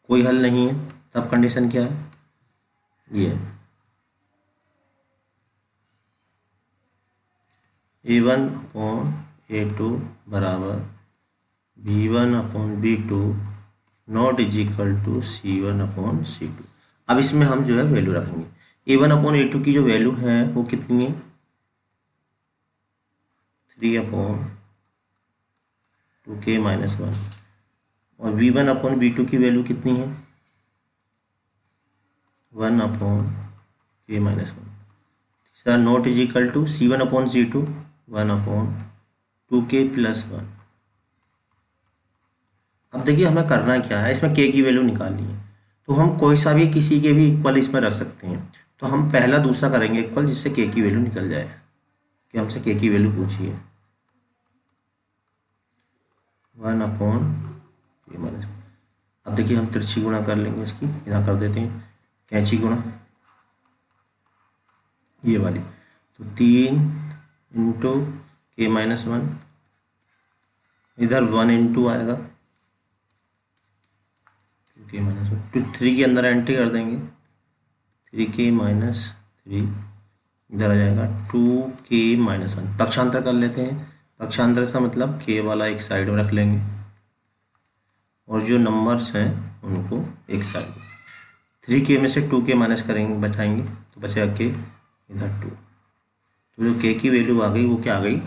कोई हल नहीं है, तब कंडीशन क्या है, ये a1/a2 बराबर b1/b2 नॉट = c1/c2। अब इसमें हम जो है वैल्यू रखेंगे। a1/a2 की जो वैल्यू है वो कितनी है, 3/2k - 1, और b1/b2 की वैल्यू कितनी है, 1 अपॉन के माइनस 1। तीसरा not is equal to C1 upon C2 1 upon 2k plus 1। अब देखिए हमें करना क्या है, इसमें k की वैल्यू निकालनी है, तो हम कोई सा भी किसी के भी इक्वल इसमें रख सकते हैं। तो हम पहला दूसरा करेंगे इक्वल, जिससे k की वैल्यू निकल जाए, कि हमसे k की वैल्यू पूछी है 1 अपॉन के माइनस। अब देखिए हम तिरछी गुणा कर लेंगे, इसकी यहाँ कर देते हैं कैंची गुणा ये वाली, तो 3 इंटू के माइनस 1, इधर 1 इंटू आएगा के माइनस 1, तो 3 के अंदर एंट्री कर देंगे 3k माइनस 3, इधर आ जाएगा 2k माइनस 1। पक्षांतर कर लेते हैं, पक्षांतर से मतलब k वाला एक साइड में रख लेंगे और जो नंबर्स हैं उनको एक साइड में। 3k में से 2k माइनस करेंगे, बचाएंगे तो बचेगा k, इधर 2। तो जो k की वैल्यू आ गई वो क्या आ गई,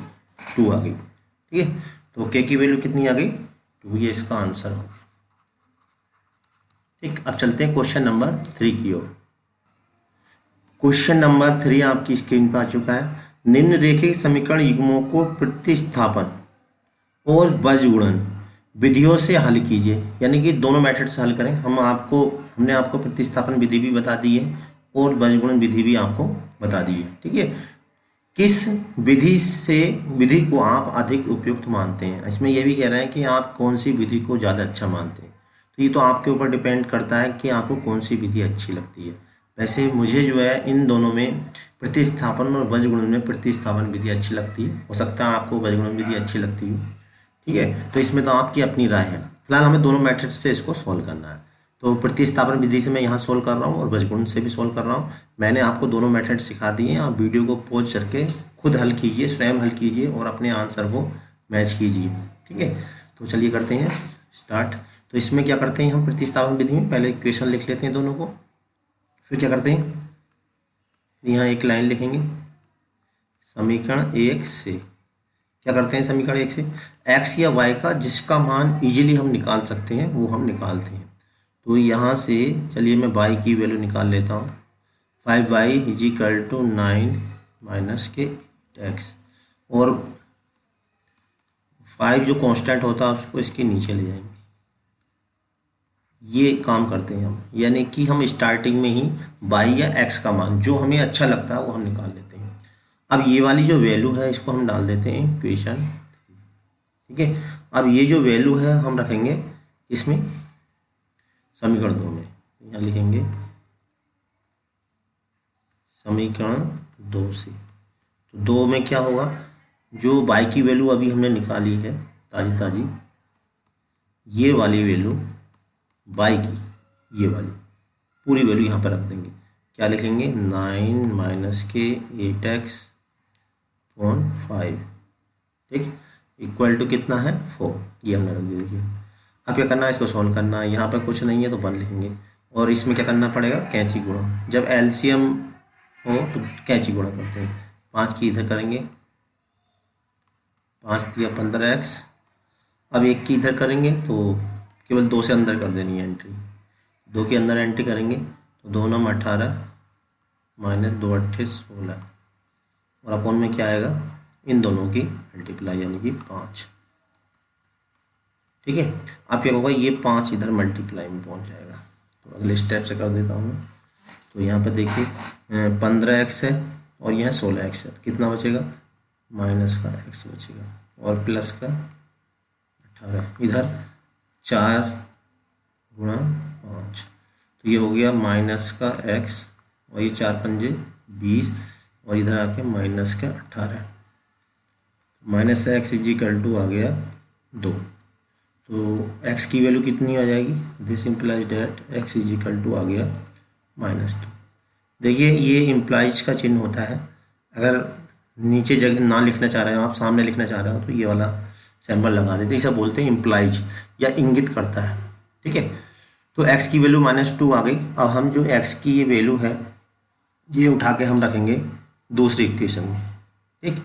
2 आ गई। ठीक है, तो k की वैल्यू कितनी आ गई, 2, ये इसका आंसर होगा। ठीक, अब चलते हैं क्वेश्चन नंबर 3 की ओर। क्वेश्चन नंबर 3 आपकी स्क्रीन पर आ चुका है। निम्नलिखित समीकरण युग्मों को प्रतिस्थापन और बीजगुणन विधियों से हल कीजिए, यानी कि दोनों मेथड से हल करें। हमने आपको प्रतिस्थापन विधि भी बता दी है और बीजगुणन विधि भी आपको बता दी है। ठीक है, किस विधि को आप अधिक उपयुक्त मानते हैं, इसमें यह भी कह रहे हैं कि आप कौन सी विधि को ज़्यादा अच्छा मानते हैं। तो ये तो आपके ऊपर डिपेंड करता है कि आपको कौन सी विधि अच्छी लगती है। वैसे मुझे जो है इन दोनों में प्रतिस्थापन और बीजगुणन में प्रतिस्थापन विधि अच्छी लगती है, हो सकता है आपको बीजगुणन विधि अच्छी लगती हो। ठीक है, तो इसमें तो आपकी अपनी राय है। फिलहाल हमें दोनों मेथड से इसको सॉल्व करना है। तो प्रतिस्थापन विधि से मैं यहाँ सॉल्व कर रहा हूँ और बीजगुणन से भी सॉल्व कर रहा हूँ। मैंने आपको दोनों मेथड सिखा दिए हैं, आप वीडियो को पॉज करके खुद हल कीजिए, स्वयं हल कीजिए और अपने आंसर को मैच कीजिए। ठीक है, तो चलिए करते हैं स्टार्ट। तो इसमें क्या करते हैं, हम प्रतिस्थापन विधि में पहले इक्वेशन लिख लेते हैं दोनों को, फिर क्या करते हैं, यहाँ एक लाइन लिखेंगे समीकरण 1 से। क्या करते हैं समीकरण 1 से, x या y का जिसका मान इजीली हम निकाल सकते हैं वो हम निकालते हैं। तो यहाँ से चलिए मैं y की वैल्यू निकाल लेता हूँ। 5y is equal to 9 minus के 8x, और 5 जो कांस्टेंट होता है उसको इसके नीचे ले जाएंगे। ये काम करते हैं हम, यानी कि हम स्टार्टिंग में ही y या x का मान जो हमें अच्छा लगता है वो हम निकाल लेते हैं। अब ये वाली जो वैल्यू है इसको हम डाल देते हैं इक्वेशन। ठीक है, अब ये जो वैल्यू है हम रखेंगे इसमें समीकरण 2 में, यहाँ लिखेंगे समीकरण 2 से। तो 2 में क्या होगा, जो y की वैल्यू अभी हमने निकाली है ताज़ी ताज़ी, ये वाली वैल्यू y की, ये वाली पूरी वैल्यू यहाँ पर रख देंगे। क्या लिखेंगे, 9 माइनस के 8x अपॉन 5। ठीक, इक्वल टू कितना है 4, ये हमने रख दिया। देखिए अब क्या करना है, इसको सॉल्व करना है। यहाँ पर कुछ नहीं है तो 1 लिखेंगे, और इसमें क्या करना पड़ेगा, कैंची गुणा। जब एलसीएम हो तो कैंची गुणा करते हैं। 5 की इधर करेंगे, 5 दिया 15x। अब 1 की इधर करेंगे तो केवल 2 से अंदर कर देनी है एंट्री, 2 के अंदर एंट्री करेंगे तो 2 9 18 माइनस 2 8 16, और अपॉन में क्या आएगा, इन दोनों की मल्टीप्लाई यानी कि 5। ठीक है, अब क्या होगा, ये 5 इधर मल्टीप्लाई में पहुंच जाएगा। तो अगले स्टेप से कर देता हूँ। तो यहाँ पर देखिए 15x है और यह 16x है, कितना बचेगा, माइनस का x बचेगा और प्लस का 18, इधर 4 गुणा 5, तो ये हो गया माइनस का x, और ये 4 पंजे 20, और इधर आके माइनस का 18, minus x is equal to आ गया 2। तो x की वैल्यू कितनी आ जाएगी, this implies that x is equal to आ गया -2। देखिए ये इम्प्लाइज का चिन्ह होता है, अगर नीचे जगह ना लिखना चाह रहे हो आप, सामने लिखना चाह रहे हो तो ये वाला सिंबल लगा देते हैं, इसे बोलते हैं इम्प्लाइज या इंगित करता है। ठीक है, तो x की वैल्यू -2 आ गई। अब हम जो x की ये वैल्यू है ये उठा के हम रखेंगे दूसरी इक्वेशन में। ठीक,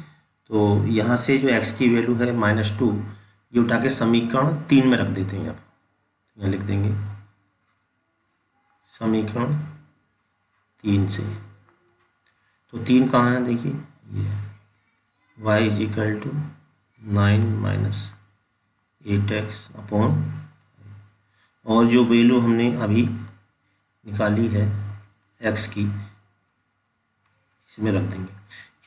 तो यहाँ से जो x की वैल्यू है -2, ये उठा के समीकरण 3 में रख देते हैं। आप यहाँ लिख देंगे समीकरण 3 से। तो 3 कहाँ है देखिए, ये y is equal to 9 minus 8x upon, और जो वैल्यू हमने अभी निकाली है x की, इसमें रख देंगे।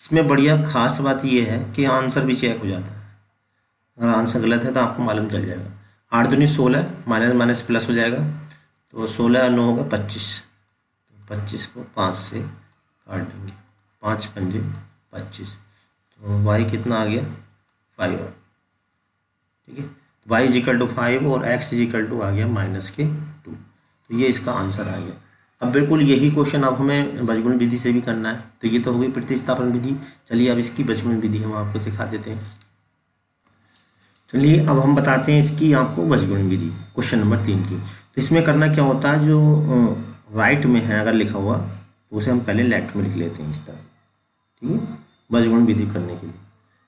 इसमें बढ़िया खास बात ये है कि आंसर भी चेक हो जाता है। अगर आंसर गलत है तो आपको मालूम चल जाएगा। 8 दूनी 16, माइनस माइनस प्लस हो जाएगा, तो 16 और 9 होगा 25। तो 25 को 5 से काट देंगे, 5 पंजे 25, तो y कितना आ गया 5। ठीक है, तो y इज इक्वल टू 5 और x इज इक्वल टू आ गया -2। तो ये इसका आंसर आ गया। अब बिल्कुल यही क्वेश्चन अब हमें बीजगणित विधि से भी करना है। तो ये तो हो गई प्रतिस्थापन विधि। चलिए अब इसकी बीजगणित विधि हम आपको सिखा देते हैं। चलिए अब हम बताते हैं इसकी आपको बीजगणित विधि क्वेश्चन नंबर 3 की। तो इसमें करना क्या होता है, जो राइट में है अगर लिखा हुआ तो उसे हम पहले लेफ्ट में लिख लेते हैं इस तरह। ठीक है, बीजगणित विधि करने के लिए।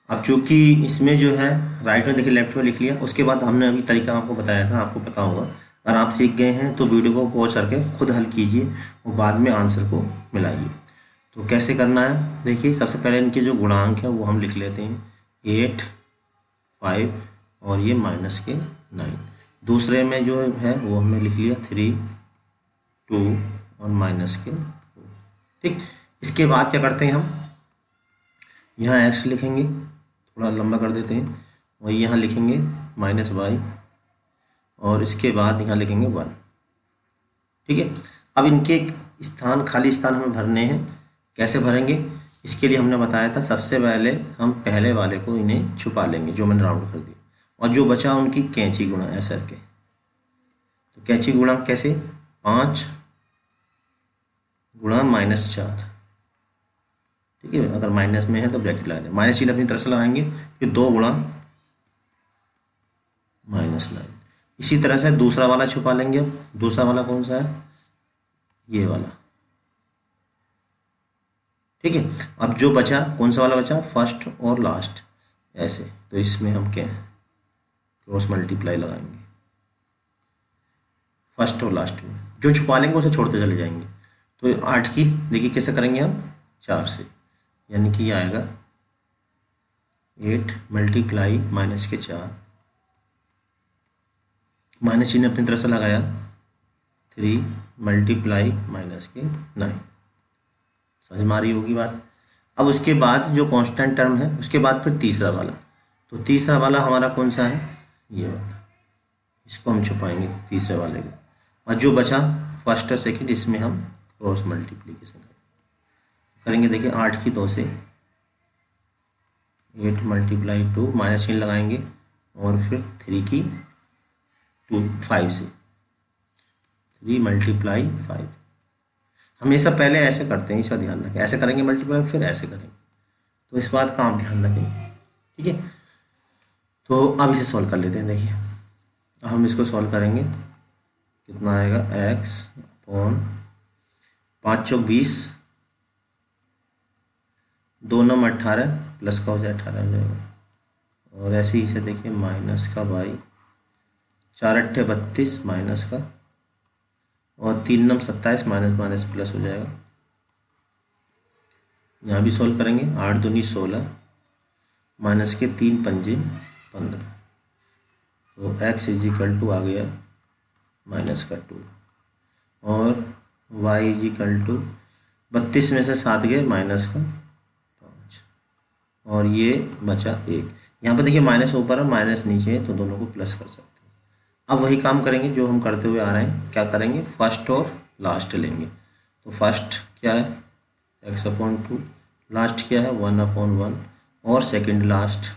अब चूँकि इसमें जो है राइट में देखिए लेफ्ट में लिख लिया, उसके बाद हमने अभी तरीका आपको बताया था, आपको पता होगा। अगर आप सीख गए हैं तो वीडियो को पॉज करके खुद हल कीजिए और बाद में आंसर को मिलाइए। तो कैसे करना है देखिए, सबसे पहले इनके जो गुणांक हैं वो हम लिख लेते हैं, 8, 5 और ये -9। दूसरे में जो है वो हमने लिख लिया 3, 2 और -4। ठीक, इसके बाद क्या करते हैं हम, यहाँ x लिखेंगे, थोड़ा लंबा कर देते हैं, और यहाँ लिखेंगे -y और इसके बाद यहाँ लिखेंगे 1। ठीक है, अब इनके स्थान, खाली स्थान हमें भरने हैं। कैसे भरेंगे, इसके लिए हमने बताया था सबसे पहले हम पहले वाले को इन्हें छुपा लेंगे जो मैंने राउंड कर दिया, और जो बचा उनकी कैंची गुणा ऐसा के। तो कैंची गुणा कैसे, 5 गुणा -4। ठीक है, अगर माइनस में है तो ब्रैकेट लगा दें, माइनस चिन्ह अपनी तरफ से लगाएंगे, फिर 2 गुणा -9। इसी तरह से दूसरा वाला छुपा लेंगे। अब दूसरा वाला कौन सा है, ये वाला। ठीक है, अब जो बचा कौन सा वाला बचा, फर्स्ट और लास्ट ऐसे। तो इसमें हम क्या क्रॉस मल्टीप्लाई लगाएंगे फर्स्ट और लास्ट में, जो छुपा लेंगे उसे छोड़ते चले जाएंगे। तो 8 की देखिए कैसे करेंगे हम, 4 से, यानी कि ये आएगा 8 मल्टीप्लाई -4, माइनस चिन्ह अपनी तरफ से लगाया, 3 मल्टीप्लाई -9। समझ में आ रही होगी बात। अब उसके बाद जो कांस्टेंट टर्म है, उसके बाद फिर तीसरा वाला। तो तीसरा वाला हमारा कौन सा है, ये वाला, इसको हम छुपाएंगे तीसरे वाले को, और जो बचा फर्स्ट और सेकंड, इसमें हम क्रॉस मल्टीप्लिकेशन करेंगे। देखिए 8 की 2 से, 8 मल्टीप्लाई 2, माइनस चिन्ह लगाएंगे, और फिर 3 की 5 से, 3 मल्टीप्लाई 5। हमेशा पहले ऐसे करते हैं, इसका ध्यान रखें, ऐसे करेंगे मल्टीप्लाई, फिर ऐसे करेंगे। तो इस बात का आप ध्यान रखें। ठीक है, तो अब इसे सॉल्व कर लेते हैं। देखिए हम इसको सॉल्व करेंगे, कितना आएगा, x अपॉन 5 चौक 20, 2 9 18, प्लस का हो जाए 18 हो जाएगा, और ऐसे ही से देखिए माइनस का y, 4 8 32 माइनस का, और 3 9 27 माइनस माइनस प्लस हो जाएगा। यहाँ भी सॉल्व करेंगे, 8 दूनी 16 माइनस के 3 पंजे 15। तो x इज इक्वल टू आ गया -2, और y इज इक्वल टू 32 में से 7 गए -5, और ये बचा 1। यहाँ पर देखिए माइनस ऊपर है माइनस नीचे है, तो दोनों को प्लस कर सकते हैं। अब वही काम करेंगे जो हम करते हुए आ रहे हैं। क्या करेंगे, फर्स्ट और लास्ट लेंगे। तो फर्स्ट क्या है, x/2, लास्ट क्या है 1/1, और second last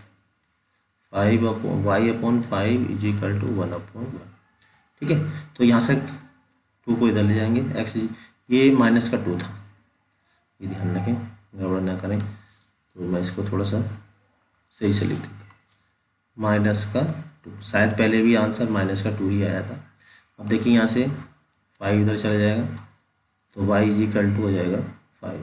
5y/5 is equal to 1/1। ठीक है, तो यहाँ से 2 को इधर ले जाएंगे, x, ये -2 था, ये ध्यान रखें गड़बड़ ना करें। तो मैं इसको थोड़ा सा सही से लिख देता हूँ, -2। शायद पहले भी आंसर -2 ही आया था। अब देखिए यहाँ से 5 इधर चला जाएगा, तो y इज इक्वल टू हो जाएगा 5।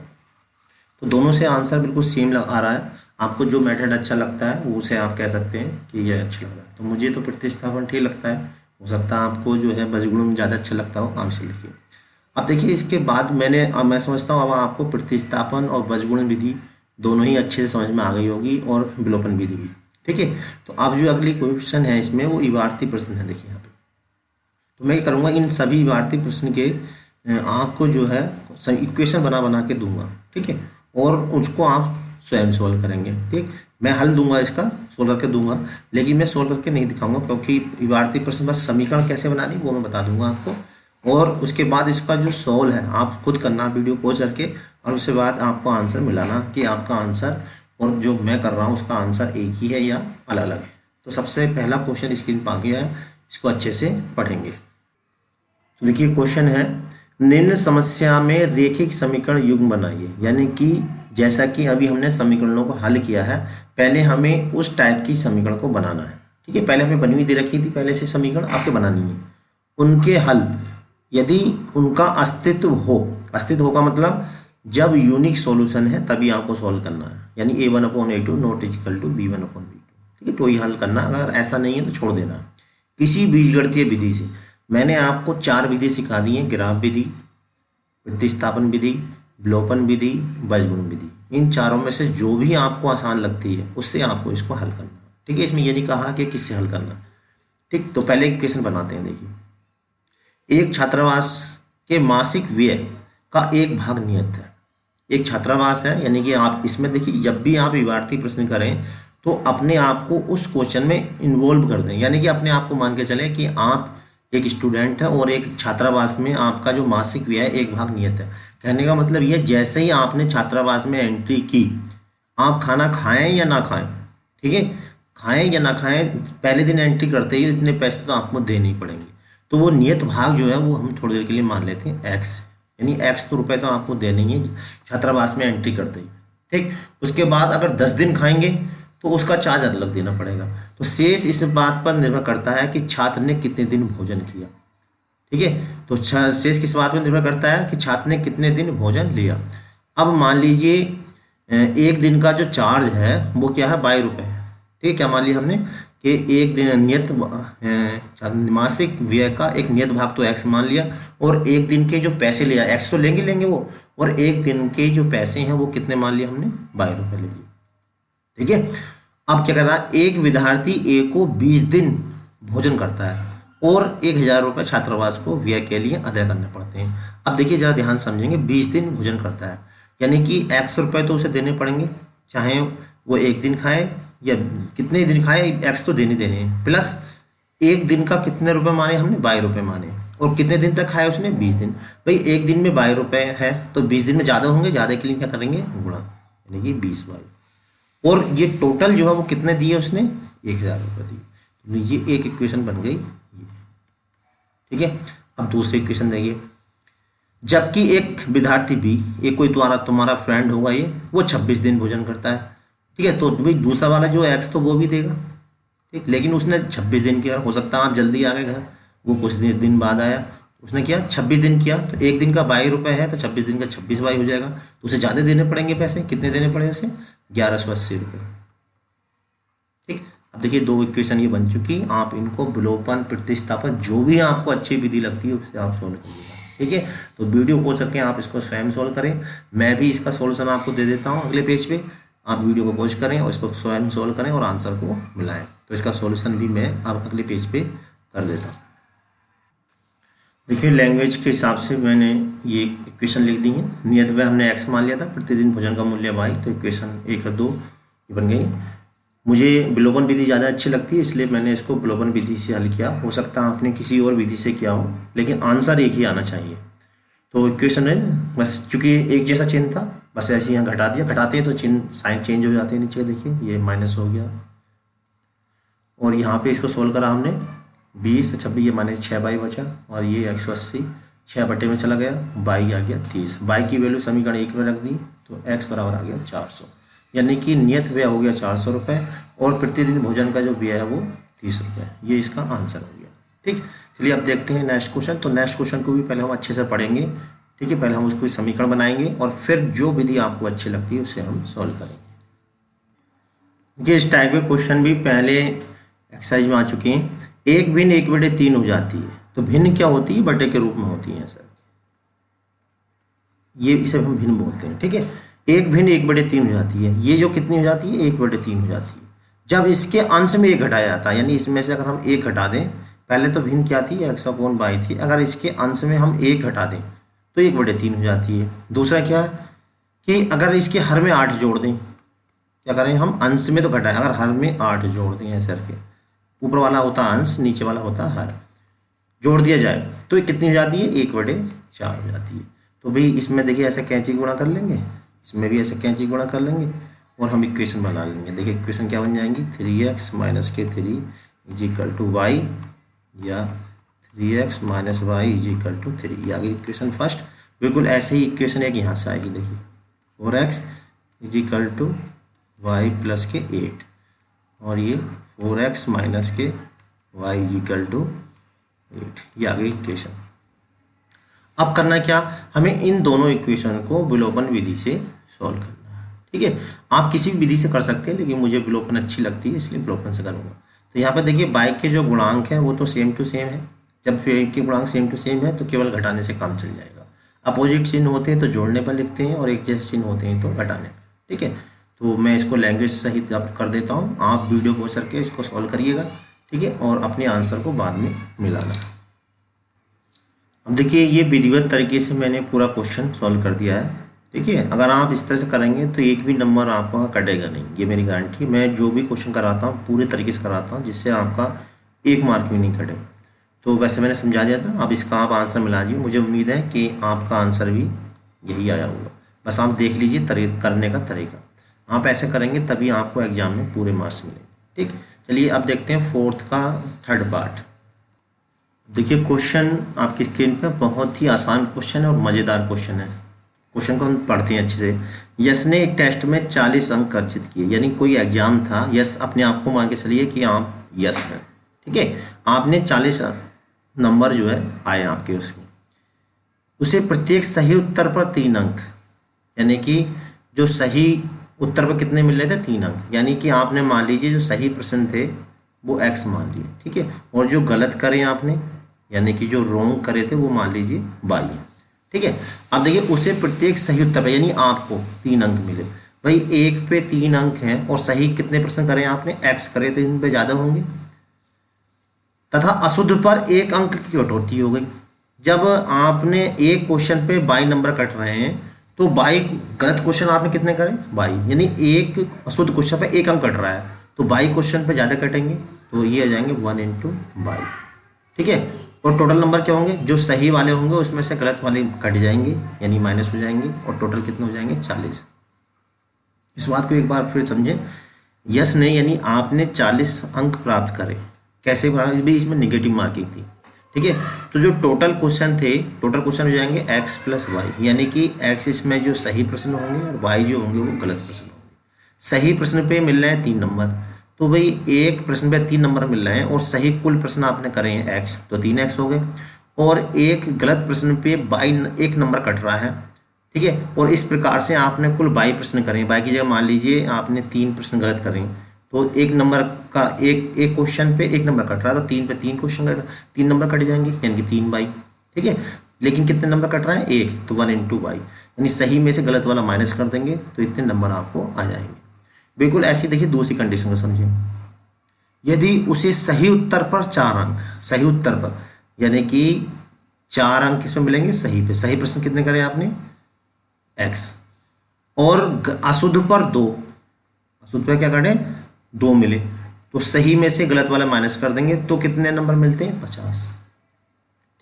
तो दोनों से आंसर बिल्कुल सेम आ रहा है। आपको जो मेथड अच्छा लगता है वो उसे आप कह सकते हैं कि ये अच्छा लग रहा है। तो मुझे तो प्रतिस्थापन ठीक लगता है, हो सकता है आपको जो है बीजगणित में ज़्यादा अच्छा लगता हो, आप से लिखिए। अब देखिए इसके बाद मैं समझता हूँ अब आपको प्रतिस्थापन और बीजगुणन विधि दोनों ही अच्छे से समझ में आ गई होगी, और विलोपन विधि भी। ठीक है, तो अब जो अगली क्वेश्चन है इसमें वो इबारती प्रश्न है। देखिए यहाँ पे तो मैं करूँगा इन सभी इबारती प्रश्न के आपको जो है इक्वेशन बना बना के दूंगा। ठीक है, और उसको आप स्वयं सोल्व करेंगे। ठीक, मैं हल दूंगा, इसका सोल्व करके दूंगा, लेकिन मैं सोल्व करके नहीं दिखाऊंगा, क्योंकि इबारती प्रश्न बस समीकरण कैसे बनानी वो मैं बता दूंगा आपको, और उसके बाद इसका जो सोल्व है आप खुद करना वीडियो पॉज करके, और उसके बाद आपको आंसर मिलाना कि आपका आंसर और जो मैं कर रहा हूँ उसका आंसर एक ही है या अलग अलग है। तो सबसे पहला क्वेश्चन स्क्रीन पर आ गया है, इसको अच्छे से पढ़ेंगे। तो देखिए क्वेश्चन है, निम्न समस्या में रेखिक समीकरण युग्म बनाइए। यानी कि जैसा कि अभी हमने समीकरणों को हल किया है, पहले हमें उस टाइप की समीकरण को बनाना है। ठीक है, पहले हमें बनी हुई दे रखी थी, पहले से समीकरण आपके बनानी है, उनके हल यदि उनका अस्तित्व हो, अस्तित्व होगा मतलब जब यूनिक सॉल्यूशन है तभी आपको सॉल्व करना है, यानी a1/a2 not equal to b1/b2। ठीक है, तो ही हल करना, अगर ऐसा नहीं है तो छोड़ देना। किसी बीजगणितीय विधि से मैंने आपको 4 विधि सिखा दी है, ग्राफ विधि, प्रतिस्थापन विधि, विलोपन विधि, बीजगुणन विधि। इन चारों में से जो भी आपको आसान लगती है उससे आपको इसको हल करना। ठीक है, इसमें ये नहीं कहा कि किससे हल करना। ठीक, तो पहले इक्वेशन बनाते हैं। देखिए, एक छात्रावास के मासिक व्यय का एक भाग नियत है। एक छात्रावास है, यानी कि आप इसमें देखिए जब भी आप इबारती प्रश्न करें तो अपने आप को उस क्वेश्चन में इन्वॉल्व कर दें, यानी कि अपने आप को मान के चलें कि आप एक स्टूडेंट है और एक छात्रावास में आपका जो मासिक व्यय एक भाग नियत है। कहने का मतलब ये, जैसे ही आपने छात्रावास में एंट्री की, आप खाना खाएं या ना खाएं, ठीक है, खाएं या ना खाएं, पहले दिन एंट्री करते ही इतने पैसे तो आपको देने ही पड़ेंगे। तो वो नियत भाग जो है वो हम थोड़ी देर के लिए मान लेते हैं एक्स, यानी एक्स तो रुपए तो आपको देने ही है छात्रावास में एंट्री करते ही। ठीक, उसके बाद अगर 10 दिन खाएंगे तो उसका चार्ज अलग देना पड़ेगा। तो शेष इस बात पर निर्भर करता है कि छात्र ने कितने दिन भोजन किया। ठीक है, तो शेष किस बात पर निर्भर करता है कि छात्र ने कितने दिन भोजन लिया। अब मान लीजिए एक दिन का जो चार्ज है वो क्या है, 22 रुपये है। ठीक है, क्या मान लिया हमने कि एक दिन नियत मासिक व्यय का एक नियत भाग तो एक्स मान लिया, और एक दिन के जो पैसे लिया एक्स तो लेंगे वो, और एक दिन के जो पैसे हैं वो कितने मान लिया हमने, 22 रुपये ले लिए। ठीक है, अब क्या करना है, एक विद्यार्थी ए को 20 दिन भोजन करता है और 1000 रुपये छात्रावास को व्यय के लिए अदा करने पड़ते हैं। अब देखिए जरा ध्यान समझेंगे, 20 दिन भोजन करता है यानी कि एक्स रुपये तो उसे देने पड़ेंगे, चाहे वो एक दिन खाए या कितने दिन खाए, एक्स तो देने हैं, प्लस एक दिन का कितने रुपए माने हमने, 22 रुपये माने, और कितने दिन तक खाया उसने, 20 दिन। भाई एक दिन में 22 रुपये है तो 20 दिन में ज़्यादा होंगे, ज़्यादा के लिए क्या करेंगे, गुणा, यानी कि 20/22, और ये टोटल जो है वो कितने दिए उसने, 1000 रुपये दिए। तो ये एक इक्वेशन बन गई। ठीक है, अब दूसरी इक्वेशन देखिए, जबकि एक विद्यार्थी बी, एक कोई तुम्हारा फ्रेंड होगा ये, वो 26 दिन भोजन करता है। ठीक है, तो भाई दूसरा वाला जो एक्स तो वो भी देगा। ठीक, लेकिन उसने 26 दिन किया, हो सकता है आप जल्दी आ गए घर, वो कुछ दिन बाद आया, उसने किया 26 दिन किया, तो एक दिन का 22 रुपये है तो 26 दिन का 26/22 हो जाएगा, तो उसे ज़्यादा देने पड़ेंगे पैसे। कितने देने पड़े उसे, 1180 रुपये। ठीक, अब देखिए दो इक्वेशन ये बन चुकी, आप इनको विलोपन प्रतिस्थापन जो भी आपको अच्छी विधि लगती है उससे आप सोल्व करिएगा। ठीक है, तो वीडियो को करके आप इसको स्वयं सोल्व करें, मैं भी इसका सॉल्यूशन आपको दे देता हूँ अगले पेज पे, आप वीडियो को पॉज करें और इसको स्वयं सोल्व करें और आंसर को मिलाएं। तो इसका सॉल्यूशन भी मैं आप अगले पेज पे कर देता हूँ। देखिए लैंग्वेज के हिसाब से मैंने ये इक्वेशन लिख दी है, नियत व्यय हमने एक्स मान लिया था, प्रतिदिन भोजन का मूल्य वाई, तो इक्वेशन 1 और 2 ये बन गई। मुझे विलोपन विधि ज़्यादा अच्छी लगती है इसलिए मैंने इसको विलोपन विधि से हल किया, हो सकता है आपने किसी और विधि से किया हो, लेकिन आंसर एक ही आना चाहिए। तो इक्वेशन है बस, चूँकि एक जैसा चिन्ह था बस ऐसे यहाँ घटा दिया, घटाते हैं तो चिन्ह साइन चेंज हो जाते हैं नीचे, देखिए ये माइनस हो गया, और यहाँ पे इसको सोल्व करा हमने 20 26, ये माइनस 6/22 बचा, और ये 180 6 बटे में चला गया, बाई आ गया 30, बाई की वैल्यू समीकरण 1 में रख दी तो x बराबर आ गया 400, यानी कि नियत व्यय हो गया 400 रुपये और प्रतिदिन भोजन का जो व्यय है वो 30 रुपये, ये इसका आंसर हो गया। ठीक, चलिए अब देखते हैं नेक्स्ट क्वेश्चन। तो नेक्स्ट क्वेश्चन को भी पहले हम अच्छे से पढ़ेंगे। ठीक है, पहले हम उसको समीकरण बनाएंगे और फिर जो विधि आपको अच्छी लगती है उसे हम सॉल्व करेंगे। ये इस टाइप के क्वेश्चन भी पहले एक्सरसाइज में आ चुके हैं। एक भिन्न 1/3 हो जाती है, तो भिन्न क्या होती है, बटे के रूप में होती है सर। ये इसे हम भिन्न बोलते हैं, ठीक है। एक भिन्न 1/3 हो जाती है, ये जो कितनी हो जाती है 1/3 हो जाती है जब इसके अंश में 1 घटाया जाता है, यानी इसमें से अगर हम 1 घटा दें, पहले तो भिन्न क्या थी x/y थी, अगर इसके अंश में हम 1 घटा दें तो 1/3 हो जाती है। दूसरा क्या है कि अगर इसके हर में 8 जोड़ दें, क्या करें हम, अंश में तो घटाएं, अगर हर में 8 जोड़ दें ऐसे करके, ऊपर वाला होता अंश, नीचे वाला होता हर, जोड़ दिया जाए तो ये कितनी हो जाती है 1/4 हो जाती है। तो भाई इसमें देखिए ऐसे कैंची गुणा कर लेंगे, इसमें भी ऐसे कैंची गुणा कर लेंगे और हम इक्वेशन बना लेंगे। देखिए इक्वेशन क्या बन जाएंगी, 3x - k3 = y, या 3x - y = 3, ये आ गई इक्वेशन फर्स्ट। बिल्कुल ऐसे ही इक्वेशन एक यहाँ से आएगी, देखिए 4x = y + के 8, और ये 4x - के y = 8, ये आ गई इक्वेशन। अब करना क्या, हमें इन दोनों इक्वेशन को विलोपन विधि से सॉल्व करना है, ठीक है। आप किसी भी विधि से कर सकते हैं, लेकिन मुझे विलोपन अच्छी लगती है इसलिए विलोपन से करूँगा। तो यहाँ पर देखिए y के जो गुणांक हैं वो तो सेम टू सेम है, जब के गुणांक सेम टू सेम है तो केवल घटाने से काम चल जाएगा। अपोजिट चिन्ह होते हैं तो जोड़ने पर लिखते हैं, और एक जैसे चिन्ह होते हैं तो घटाने पर, ठीक है। तो मैं इसको लैंग्वेज सहित कर देता हूँ, आप वीडियो पॉज करके इसको सॉल्व करिएगा, ठीक है, और अपने आंसर को बाद में मिलाना। अब देखिए ये विधिवत तरीके से मैंने पूरा क्वेश्चन सॉल्व कर दिया है, ठीक है। अगर आप इस तरह से करेंगे तो एक भी नंबर आपका कटेगा नहीं, ये मेरी गारंटी। मैं जो भी क्वेश्चन कराता हूँ पूरे तरीके से कराता हूँ जिससे आपका 1 मार्क भी नहीं कटे। तो वैसे मैंने समझा दिया था, अब इसका आप आंसर मिला दीजिए। मुझे उम्मीद है कि आपका आंसर भी यही आया होगा, बस आप देख लीजिए करने का तरीका। आप ऐसे करेंगे तभी आपको एग्जाम में पूरे मार्क्स मिलेंगे, ठीक। चलिए अब देखते हैं 4th का 3rd पार्ट। देखिए क्वेश्चन आपकी स्क्रीन पर बहुत ही आसान क्वेश्चन है और मज़ेदार क्वेश्चन है। क्वेश्चन को हम पढ़ते हैं अच्छे से। यश ने एक टेस्ट में 40 अंक अर्जित किए, यानी कोई एग्जाम था, यश अपने आप को मान के चलिए कि आप यश हैं, ठीक है। आपने 40 नंबर जो है आए आपके उसमें, उसे प्रत्येक सही उत्तर पर 3 अंक, यानी कि जो सही उत्तर पर कितने मिल रहे थे 3 अंक, यानी कि आपने मान लीजिए जो सही प्रश्न थे वो x मान लिए, ठीक है, और जो गलत करें आपने, यानी कि जो रॉन्ग करे थे वो मान लीजिए y, ठीक है। अब देखिए उसे प्रत्येक सही उत्तर पर, यानी आपको 3 अंक मिले, भाई एक पे 3 अंक हैं और सही कितने प्रश्न करें आपने, x करे तो इन पे ज़्यादा होंगे, तथा अशुद्ध पर 1 अंक की कटौती हो गई। जब आपने एक क्वेश्चन पे 22 नंबर कट रहे हैं तो 22 गलत क्वेश्चन आपने कितने करें 22, यानी एक अशुद्ध क्वेश्चन पे 1 अंक कट रहा है तो 22 क्वेश्चन पे ज़्यादा कटेंगे, तो ये आ जाएंगे 1 × 22, ठीक है। और टोटल नंबर क्या होंगे, जो सही वाले होंगे उसमें से गलत वाले कट जाएंगे, यानी माइनस हो जाएंगे, और टोटल कितने हो जाएंगे 40। इस बात को एक बार फिर समझें, यस ने यानी आपने 40 अंक प्राप्त करे, कैसे भी इसमें नेगेटिव मार्किंग थी, ठीक है। तो जो टोटल क्वेश्चन थे, टोटल क्वेश्चन हो जाएंगे x + y, यानी कि x इसमें जो सही प्रश्न होंगे और y जो होंगे वो गलत प्रश्न होंगे। सही प्रश्न पे मिल रहे हैं 3 नंबर, तो भाई एक प्रश्न पे 3 नंबर मिल रहे हैं और सही कुल प्रश्न आपने करे हैं x, तो 3x हो गए, और एक गलत प्रश्न पे 1 नंबर कट रहा है, ठीक है। और इस प्रकार से आपने कुल 22 प्रश्न करें, 22 की जगह मान लीजिए आपने 3 प्रश्न गलत करें, तो 1 नंबर का एक क्वेश्चन पे 1 नंबर कट रहा है, तो 3 पे 3 क्वेश्चन 3 नंबर कट जाएंगे, यानी कि 3/22, ठीक है। लेकिन कितने नंबर कट रहा है 1, तो 1 × 22, यानी सही में से गलत वाला माइनस कर देंगे तो इतने नंबर आपको आ जाएंगे। बिल्कुल ऐसी देखिए दूसरी कंडीशन को समझिए। यदि उसे सही उत्तर पर 4 अंक, सही उत्तर पर यानी कि 4 अंक किसमें मिलेंगे, सही पे, सही प्रश्न कितने करें आपने x, और अशुद्ध पर 2, अशुद्ध पर क्या करें 2 मिले, तो सही में से गलत वाला माइनस कर देंगे तो कितने नंबर मिलते हैं 50,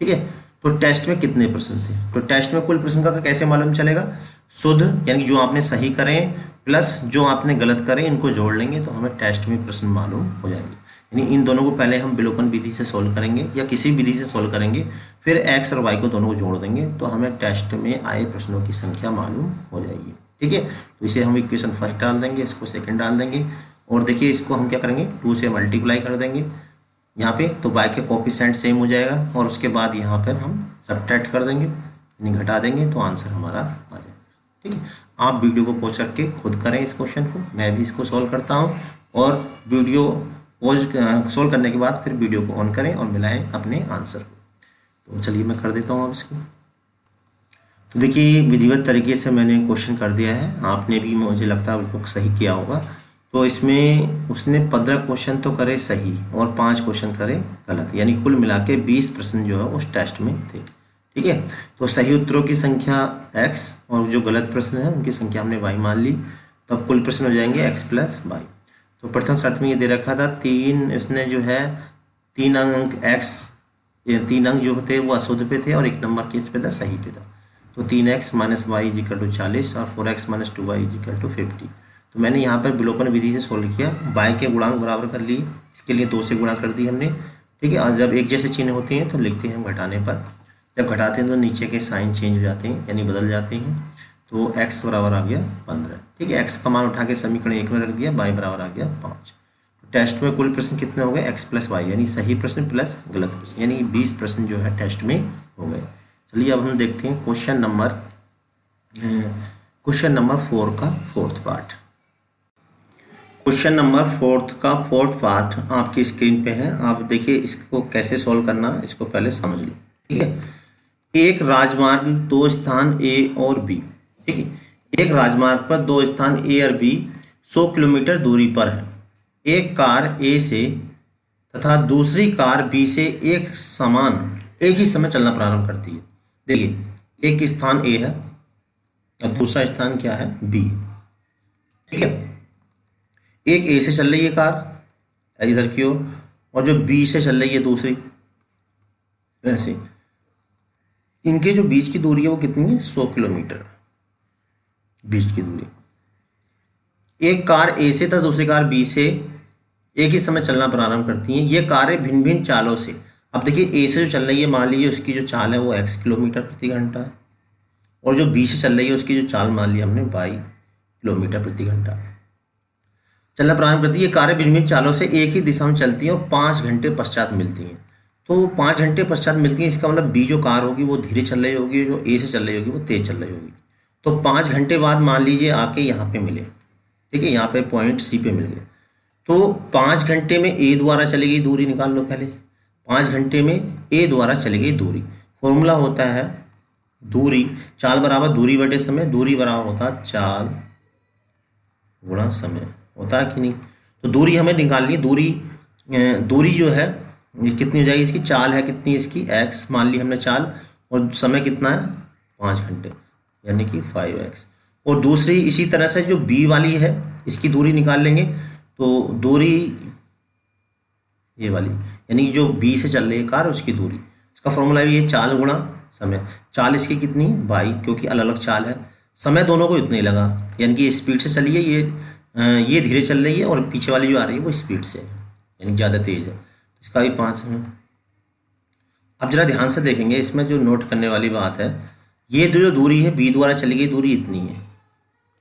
ठीक है। तो टेस्ट में कितने प्रश्न थे, तो टेस्ट में कुल प्रश्न का कैसे मालूम चलेगा, शुद्ध यानी जो आपने सही करें प्लस जो आपने गलत करें इनको जोड़ लेंगे तो हमें टेस्ट में प्रश्न मालूम हो जाएंगे। यानी इन दोनों को पहले हम विलोपन विधि से सॉल्व करेंगे या किसी विधि से सॉल्व करेंगे, फिर x और y को दोनों को जोड़ देंगे तो हमें टेस्ट में आए प्रश्नों की संख्या मालूम हो जाएगी, ठीक है। तो इसे हम इक्वेशन फर्स्ट डाल देंगे, इसको सेकंड डाल देंगे, और देखिए इसको हम क्या करेंगे 2 से मल्टीप्लाई कर देंगे यहाँ पे, तो y के कोफिशिएंट सेम हो जाएगा, और उसके बाद यहाँ पर हम सब्ट्रैक्ट कर देंगे, यानी घटा देंगे, तो आंसर हमारा आ जाएगा, ठीक है। आप वीडियो को पॉज करके खुद करें इस क्वेश्चन को, मैं भी इसको सॉल्व करता हूँ, और वीडियो पॉज सॉल्व करने के बाद फिर वीडियो को ऑन करें और मिलाएं अपने आंसर को। तो चलिए मैं कर देता हूँ अब इसको। तो देखिए विधिवत तरीके से मैंने क्वेश्चन कर दिया है, आपने भी मुझे लगता है बिल्कुल सही किया होगा। तो इसमें उसने 15 क्वेश्चन तो करे सही और 5 क्वेश्चन करे गलत, यानी कुल मिला के 20 प्रश्न जो है उस टेस्ट में थे। ठीक है, तो सही उत्तरों की संख्या x और जो गलत प्रश्न है उनकी संख्या हमने y मान ली, तो अब कुल प्रश्न हो जाएंगे x प्लस वाई। तो प्रथम शर्त में ये दे रखा था 3, इसने जो है 3 अंक x, ये 3 अंक जो होते हैं वो अशुद्ध पे थे और 1 नंबर केस पे था सही पे था। तो 3x minus Y is equal to 40 और 4x minus 2y is equal to 50। तो मैंने यहाँ पर विलोपन विधि से सोल्व किया, y के गुणांक बराबर कर लिए, इसके लिए 2 से गुणा कर दी हमने। ठीक है, और जब एक जैसे चिन्ह होते हैं तो लिखते हैं घटाने पर, जब घटाते हैं तो नीचे के साइन चेंज हो जाते हैं यानी बदल जाते हैं। तो x बराबर आ गया 15। ठीक है, x का मान उठा के समीकरण 1 में रख दिया, y बराबर आ गया 5। तो टेस्ट में कुल प्रश्न कितने हो गए x प्लस वाई, यानी सही प्रश्न प्लस गलत प्रश्न, यानी 20 प्रश्न जो है टेस्ट में हो गए। चलिए अब हम देखते हैं क्वेश्चन नंबर 4 का फोर्थ पार्ट। क्वेश्चन नंबर 4 का फोर्थ पार्ट आपकी स्क्रीन पे है, आप देखिए इसको कैसे सॉल्व करना, इसको पहले समझ लो। ठीक है, एक राजमार्ग 2 स्थान ए और बी, ठीक है, एक राजमार्ग पर 2 स्थान ए और बी 100 किलोमीटर दूरी पर है। एक कार ए से तथा दूसरी कार बी से एक ही समय चलना प्रारंभ करती है। देखिए एक स्थान ए है और दूसरा स्थान क्या है, बी। ठीक है, एक ए से चल रही है कार इधर की ओर और जो बी से चल रही है दूसरी, ऐसे इनके जो बीच की दूरी है वो कितनी है, 100 किलोमीटर बीच की दूरी। एक कार ए से तथा दूसरी कार बी से एक ही समय चलना प्रारंभ करती हैं। ये कारें भिन्न भिन्न चालों से, अब देखिए ए से जो चल रही है मान लीजिए उसकी जो चाल है वो x किलोमीटर प्रति घंटा है और जो बी से चल रही है उसकी जो चाल मान ली हमने y किलोमीटर प्रति घंटा चलना प्रारंभ करती है। ये कारें भिन्न भिन्न चालों से एक ही दिशा में चलती हैं और 5 घंटे पश्चात मिलती हैं। तो 5 घंटे पश्चात मिलती हैं, इसका मतलब बी जो कार होगी वो धीरे चल रही होगी, जो ए से चल रही होगी वो तेज चल रही होगी। तो 5 घंटे बाद मान लीजिए आके यहाँ पे मिले, ठीक है, यहाँ पे पॉइंट सी पे मिल गए। तो 5 घंटे में ए द्वारा चली गई दूरी निकाल लो पहले। 5 घंटे में ए द्वारा चली गई दूरी, फॉर्मूला होता है दूरी, चाल बराबर दूरी बटे समय, दूरी बराबर होता है चाल गुणा समय, होता है कि नहीं। तो दूरी हमें निकालनी है, दूरी जो है ये कितनी हो जाएगी, इसकी चाल है कितनी, इसकी x मान ली हमने चाल, और समय कितना है 5 घंटे यानी कि 5x। और दूसरी इसी तरह से जो b वाली है इसकी दूरी निकाल लेंगे। तो दूरी ये वाली यानी जो b से चल रही है कार उसकी दूरी, इसका फॉर्मूला भी है चाल गुणा समय। चाल इसकी कितनी है बाई, क्योंकि अलग अलग चाल है, समय दोनों को इतना ही लगा, यानी कि स्पीड से चली है, ये धीरे चल रही है और पीछे वाली जो आ रही है वो स्पीड से है यानी ज़्यादा तेज है, इसका भी 5 है। अब जरा ध्यान से देखेंगे, इसमें जो नोट करने वाली बात है, ये जो दूरी है बी द्वारा चली गई दूरी इतनी है,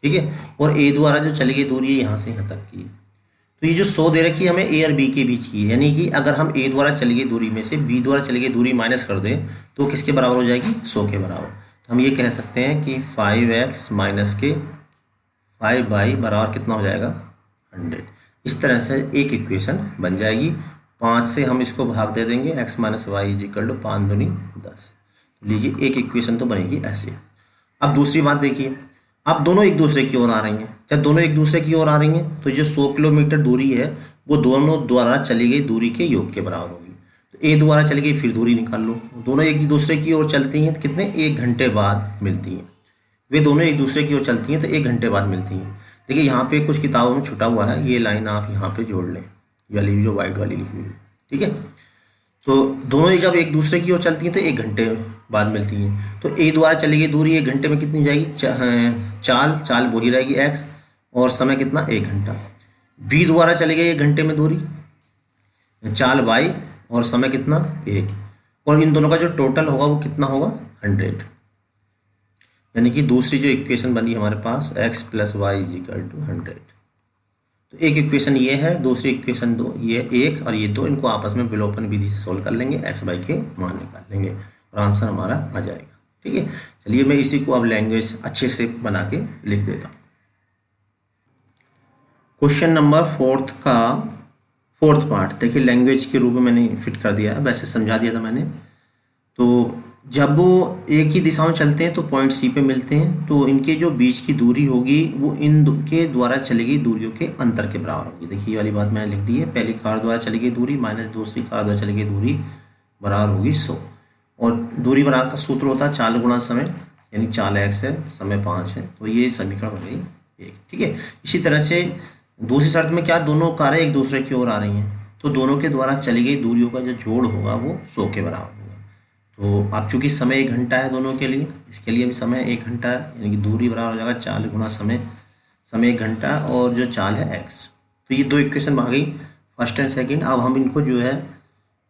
ठीक है, और ए द्वारा जो चली गई दूरी है यहाँ से यहाँ तक की है। तो ये जो 100 दे रखी है हमें ए और बी के बीच की है, यानी कि अगर हम ए द्वारा चली गई दूरी में से बी द्वारा चली गई दूरी माइनस कर दें तो किसके बराबर हो जाएगी, 100 के बराबर। तो हम ये कह सकते हैं कि 5x माइनस के 5y बराबर कितना हो जाएगा 100। इस तरह से एक इक्वेशन बन जाएगी। 5 से हम इसको भाग दे देंगे, x minus y is equal to 5 दूनी 10। लीजिए एक इक्वेशन तो बनेगी ऐसे। अब दूसरी बात देखिए, अब दोनों एक दूसरे की ओर आ रही हैं, जब दोनों एक दूसरे की ओर आ रही हैं तो जो 100 किलोमीटर दूरी है वो दोनों द्वारा चली गई दूरी के योग के बराबर होगी। तो ए द्वारा चली गई फिर दूरी निकाल लो, दोनों एक दूसरे की ओर चलती हैं तो कितने 1 घंटे बाद मिलती हैं, वे दोनों एक दूसरे की ओर चलती हैं तो 1 घंटे बाद मिलती हैं। देखिए यहाँ पे कुछ किताबों में छुटा हुआ है, ये लाइन आप यहाँ पे जोड़ लें, ये वाली जो वाइट वाली लिखी हुई है, ठीक है। तो दोनों जब एक दूसरे की ओर चलती हैं तो 1 घंटे बाद मिलती हैं। तो ए द्वारा चली गई दूरी 1 घंटे में कितनी जाएगी, चाल वही रहेगी x, और समय कितना 1 घंटा। बी द्वारा चली गई 1 घंटे में दूरी, चाल y, और समय कितना 1, और इन दोनों का जो टोटल होगा वो कितना होगा 100। यानी कि दूसरी जो इक्वेशन बनी हमारे पास x plus y is equal to 100। तो एक इक्वेशन ये है, दूसरी इक्वेशन 2, ये 1 और ये 2, इनको आपस में विलोपन विधि से सोल्व कर लेंगे, x बाई के मान निकाल लेंगे और आंसर हमारा आ जाएगा, ठीक है। चलिए मैं इसी को अब लैंग्वेज अच्छे से बना के लिख देता हूँ। क्वेश्चन नंबर 4 का फोर्थ पार्ट देखिए, लैंग्वेज के रूप में मैंने फिट कर दिया है, वैसे समझा दिया था मैंने। तो जब वो एक ही दिशा में चलते हैं तो पॉइंट सी पे मिलते हैं, तो इनके जो बीच की दूरी होगी वो के द्वारा चली गई दूरियों के अंतर के बराबर होगी। देखिए ये वाली बात मैंने लिख दी है, पहली कार द्वारा चली गई दूरी माइनस दूसरी कार द्वारा चली गई दूरी बराबर होगी 100। और दूरी बराबर का सूत्र होता है 4 गुणा समय, यानी 4x है, समय 5 है, तो ये समीकरण बन गई 1। ठीक है, इसी तरह से दूसरी शर्त में क्या, दोनों कारें एक दूसरे की ओर आ रही हैं, तो दोनों के द्वारा चली गई दूरियों का जो जोड़ होगा वो 100 के बराबर होगा। तो आप चूंकि समय 1 घंटा है दोनों के लिए, इसके लिए भी समय 1 घंटा है, यानी कि दूरी बराबर हो जाएगा 4 गुणा समय, समय 1 घंटा और जो 4 है x। तो ये 2 इक्वेशन आ गई फर्स्ट एंड सेकंड। अब हम इनको जो है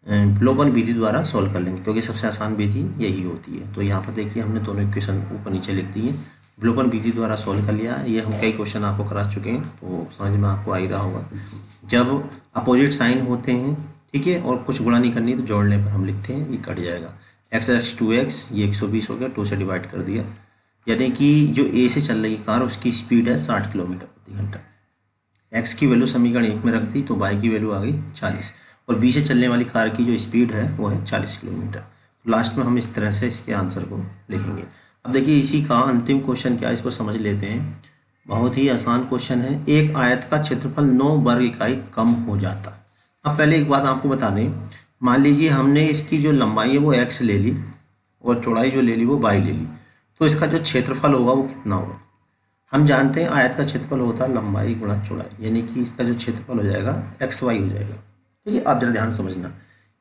विलोपन विधि द्वारा सॉल्व कर लेंगे, क्योंकि सबसे आसान विधि यही होती है। तो यहाँ पर देखिए हमने दोनों इक्वेशन ऊपर नीचे लिख दी है, विलोपन विधि द्वारा सॉल्व कर लिया। ये हम कई क्वेश्चन आपको करा चुके हैं, तो समझ में आपको आ ही रहा होगा। जब अपोजिट साइन होते हैं, ठीक है, और कुछ गुणा नहीं करनी तो जोड़ने पर हम लिखते हैं, ये कट जाएगा x 2x, ये 120 हो गया, 2 से डिवाइड कर दिया, यानी कि जो ए से चल रही कार उसकी स्पीड है 60 किलोमीटर प्रति घंटा। x की वैल्यू समीकरण 1 में रख दी तो y की वैल्यू आ गई 40, और बी से चलने वाली कार की जो स्पीड है वो है 40 किलोमीटर। तो लास्ट में हम इस तरह से इसके आंसर को लिखेंगे। अब देखिए इसी का अंतिम क्वेश्चन क्या है, इसको समझ लेते हैं। बहुत ही आसान क्वेश्चन है। एक आयत का क्षेत्रफल 9 वर्ग इकाई कम हो जाता। अब पहले एक बात आपको बता दें, मान लीजिए हमने इसकी जो लंबाई है वो x ले ली और चौड़ाई जो ले ली वो y ले ली, तो इसका जो क्षेत्रफल होगा वो कितना होगा। हम जानते हैं आयत का क्षेत्रफल होता है लंबाई गुणा चौड़ाई, यानी कि इसका जो क्षेत्रफल हो जाएगा xy हो जाएगा। ठीक है, आप जरा ध्यान समझना,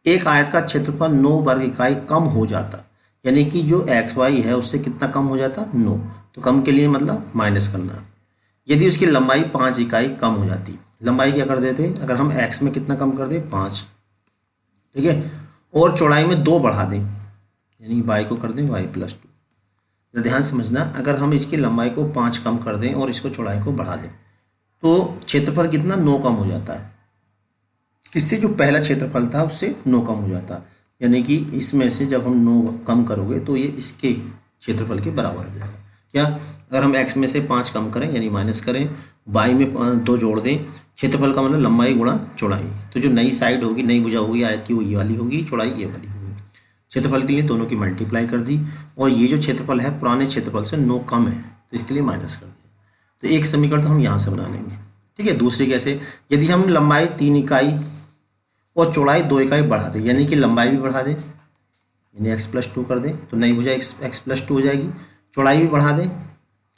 एक आयत का क्षेत्रफल 9 वर्ग इकाई कम हो जाता, यानी कि जो xy है उससे कितना कम हो जाता, 9। तो कम के लिए मतलब माइनस करना। यदि उसकी लंबाई 5 इकाई कम हो जाती, लंबाई क्या कर देते, अगर हम x में कितना कम कर दें 5, ठीक है, और चौड़ाई में 2 बढ़ा दें, यानी y को कर दें y + 2। तो ध्यान समझना, अगर हम इसकी लंबाई को 5 कम कर दें और इसको चौड़ाई को बढ़ा दें तो क्षेत्रफल कितना 9 कम हो जाता है। इससे जो पहला क्षेत्रफल था उससे 9 कम हो जाता, यानी कि इसमें से जब हम 9 कम करोगे तो ये इसके क्षेत्रफल के बराबर हो जाएगा। क्या, अगर हम x में से 5 कम करें यानी माइनस करें, y में 2 जोड़ दें, क्षेत्रफल का मतलब लंबाई गुणा चौड़ाई, तो जो नई साइड होगी, नई भुजा होगी आयत की, वो ये वाली होगी, चौड़ाई ये वाली होगी। क्षेत्रफल के लिए दोनों की मल्टीप्लाई कर दी, और ये जो क्षेत्रफल है पुराने क्षेत्रफल से 9 कम है तो इसके लिए माइनस कर दिया। तो एक समीकरण तो हम यहाँ से बना लेंगे। ठीक है, दूसरी कैसे, यदि हम लंबाई 3 इकाई और चौड़ाई 2 इकाई बढ़ा दें, यानी कि लंबाई भी बढ़ा दें, यानी x + 2 कर दें, तो नई भुजा x + 2 हो जाएगी। चौड़ाई भी बढ़ा दें,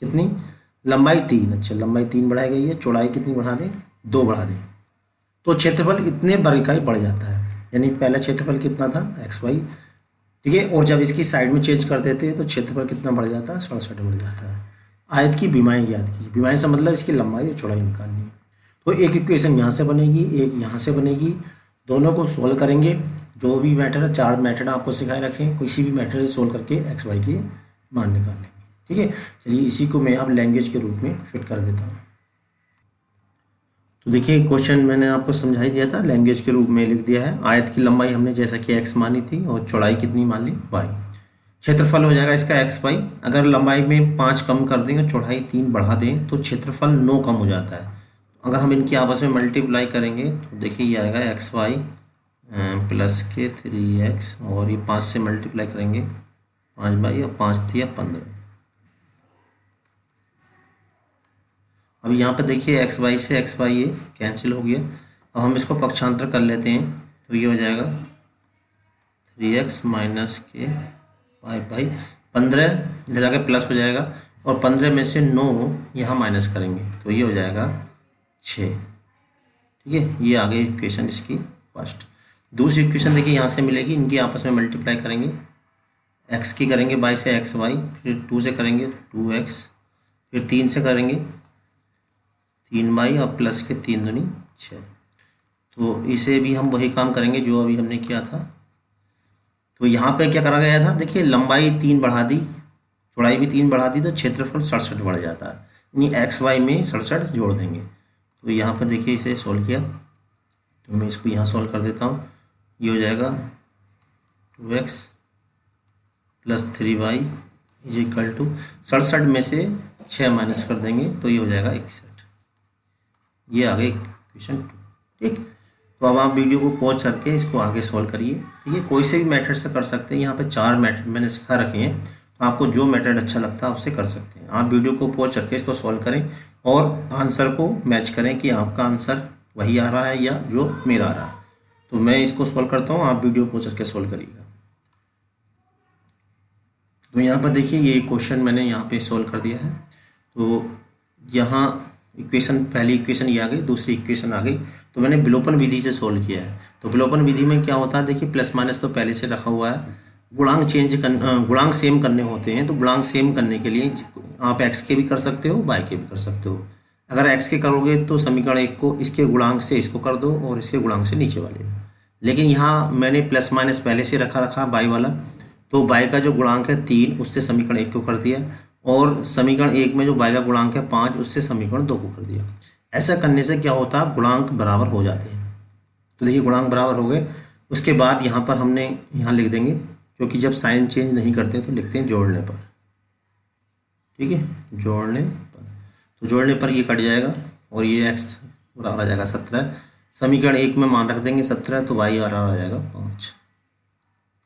कितनी, लंबाई 3, अच्छा लंबाई 3 बढ़ाई गई है, चौड़ाई कितनी बढ़ा दें, 2 बढ़ा दें, तो क्षेत्रफल इतने वर्ग इकाई बढ़ जाता है। यानी पहला क्षेत्रफल कितना था xy, ठीक है, और जब इसकी साइड में चेंज कर देते हैं तो क्षेत्रफल कितना बढ़ जाता है, 67 बढ़ जाता है। आयत की विमाएँ याद कीजिए, विमाएँ से मतलब इसकी लंबाई और चौड़ाई निकालनी है। तो एक इक्वेशन यहाँ से बनेगी, एक यहाँ से बनेगी, दोनों को सोल्व करेंगे। जो भी मैटर है, 4 मेथड आपको सिखाए रखें, किसी भी मैटर से सोल्व करके xy की मान निकालने। ठीक है, चलिए इसी को मैं अब लैंग्वेज के रूप में फिट कर देता हूँ। तो देखिए क्वेश्चन मैंने आपको समझा ही दिया था, लैंग्वेज के रूप में लिख दिया है। आयत की लंबाई हमने जैसा कि x मानी थी और चौड़ाई कितनी मान ली y। क्षेत्रफल हो जाएगा इसका xy, अगर लंबाई में 5 कम कर दें और चौड़ाई 3 बढ़ा दें तो क्षेत्रफल 9 कम हो जाता है। अगर हम इनकी आपस में मल्टीप्लाई करेंगे तो देखिए ये आएगा xy + के 3x, और ये 5 से मल्टीप्लाई करेंगे 5y, और 5 थी 15। अब यहाँ पर देखिए xy से xy ये कैंसिल हो गया। अब हम इसको पक्षांतर कर लेते हैं तो ये हो जाएगा 3x - के 5y, 15 इधर जाकर प्लस हो जाएगा, और 15 में से 9 यहाँ माइनस करेंगे तो ये हो जाएगा 6। ठीक है, ये आ गई इक्वेशन इसकी फर्स्ट। दूसरी इक्वेशन देखिए यहाँ से मिलेगी, इनकी आपस में मल्टीप्लाई करेंगे, x की करेंगे y से xy, फिर 2 से करेंगे 2x, फिर 3 से करेंगे 3y, और प्लस के 3 दूनी 6। तो इसे भी हम वही काम करेंगे जो अभी हमने किया था। तो यहाँ पे क्या करा गया था, देखिए लंबाई 3 बढ़ा दी, चौड़ाई भी 3 बढ़ा दी, तो क्षेत्रफल 67 बढ़ जाता है, यानी xy में 67 जोड़ देंगे। तो यहाँ पर देखिए इसे सोल्व किया, तो मैं इसको यहाँ सोल्व कर देता हूँ। ये हो जाएगा 2x + 3y = 67 में से 6 माइनस कर देंगे तो ये हो जाएगा 61। ये आ गई क्वेश्चन 2। ठीक, तो अब आप वीडियो को पॉज करके इसको आगे सॉल्व करिए। ठीक है, कोई से भी मेथड से कर सकते हैं। यहाँ पे 4 मेथड मैंने सिखा रखे हैं, तो आपको जो मेथड अच्छा लगता है उससे कर सकते हैं। आप वीडियो को पॉज करके इसको सॉल्व करें और आंसर को मैच करें कि आपका आंसर वही आ रहा है या जो मेरा आ रहा है। तो मैं इसको सॉल्व करता हूँ, आप वीडियो पॉज करके सॉल्व करिएगा। तो यहाँ पर देखिए ये क्वेश्चन मैंने यहाँ पे सॉल्व कर दिया है। तो यहाँ इक्वेशन, पहली इक्वेशन ये आ गई, दूसरी इक्वेशन आ गई। तो मैंने विलोपन विधि से सॉल्व किया है। तो विलोपन विधि में क्या होता है, देखिए प्लस माइनस तो पहले से रखा हुआ है। गुणांक सेम करने होते हैं। तो गुणांक सेम करने के लिए आप एक्स के भी कर सकते हो, वाई के भी कर सकते हो। अगर एक्स के करोगे तो समीकरण 1 को इसके गुणांक से इसको कर दो और इसके गुणांक से नीचे वाले। लेकिन यहाँ मैंने प्लस माइनस पहले से रखा बाई वाला, तो बाई का जो गुणांक है 3 उससे समीकरण 1 को कर दिया, और समीकरण 1 में जो बाई का गुणांक है 5 उससे समीकरण 2 को कर दिया। ऐसा करने से क्या होता है, गुणांक बराबर हो जाते हैं। तो देखिए गुणांक बराबर हो गए। उसके बाद यहाँ पर हमने यहाँ लिख देंगे, क्योंकि जब साइन चेंज नहीं करते तो लिखते हैं जोड़ने पर। ठीक है, जोड़ने पर, तो जोड़ने पर ये कट जाएगा और ये एक्स बराबर आ जाएगा 17। समीकरण 1 में मान रख देंगे 17, तो वाई बराबर आ जाएगा 5।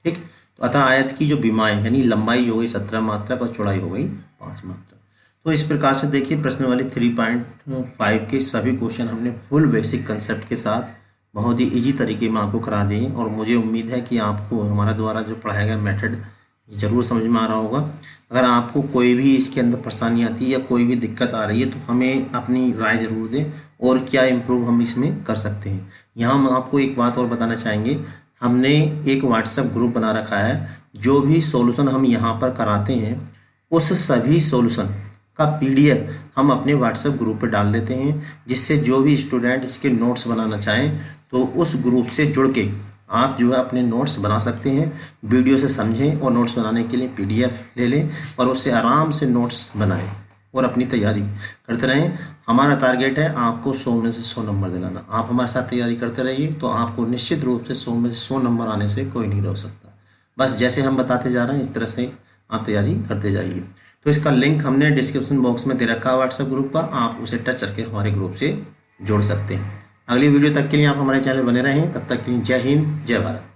ठीक, तो अतः आयत की जो विमाएँ यानी लंबाई हो गई 17 मात्रक और चौड़ाई हो गई 5 मात्रक। तो इस प्रकार से देखिए प्रश्नावली 3.5 के सभी क्वेश्चन हमने फुल बेसिक कंसेप्ट के साथ बहुत ही इजी तरीके में आपको करा दिए। और मुझे उम्मीद है कि आपको हमारा द्वारा जो पढ़ाया गया मेथड ज़रूर समझ में आ रहा होगा। अगर आपको कोई भी इसके अंदर परेशानी आती है या कोई भी दिक्कत आ रही है तो हमें अपनी राय ज़रूर दें और क्या इम्प्रूव हम इसमें कर सकते हैं। यहाँ हम आपको एक बात और बताना चाहेंगे, हमने एक व्हाट्सएप ग्रुप बना रखा है। जो भी सॉल्यूशन हम यहाँ पर कराते हैं उस सभी सॉल्यूशन का PDF हम अपने व्हाट्सएप ग्रुप पे डाल देते हैं, जिससे जो भी स्टूडेंट इसके नोट्स बनाना चाहें तो उस ग्रुप से जुड़ के आप जो है अपने नोट्स बना सकते हैं। वीडियो से समझें और नोट्स बनाने के लिए PDF ले लें और उससे आराम से नोट्स बनाएं और अपनी तैयारी करते रहें। हमारा टारगेट है आपको 100 में से 100 नंबर दिलाना। आप हमारे साथ तैयारी करते रहिए तो आपको निश्चित रूप से 100 में से 100 नंबर आने से कोई नहीं रोक सकता। बस जैसे हम बताते जा रहे हैं इस तरह से आप तैयारी करते जाइए। तो इसका लिंक हमने डिस्क्रिप्शन बॉक्स में दे रखा है व्हाट्सएप ग्रुप का, आप उसे टच करके हमारे ग्रुप से जुड़ सकते हैं। अगली वीडियो तक के लिए आप हमारे चैनल बने रहें। तब तक के लिए जय हिंद, जय भारत।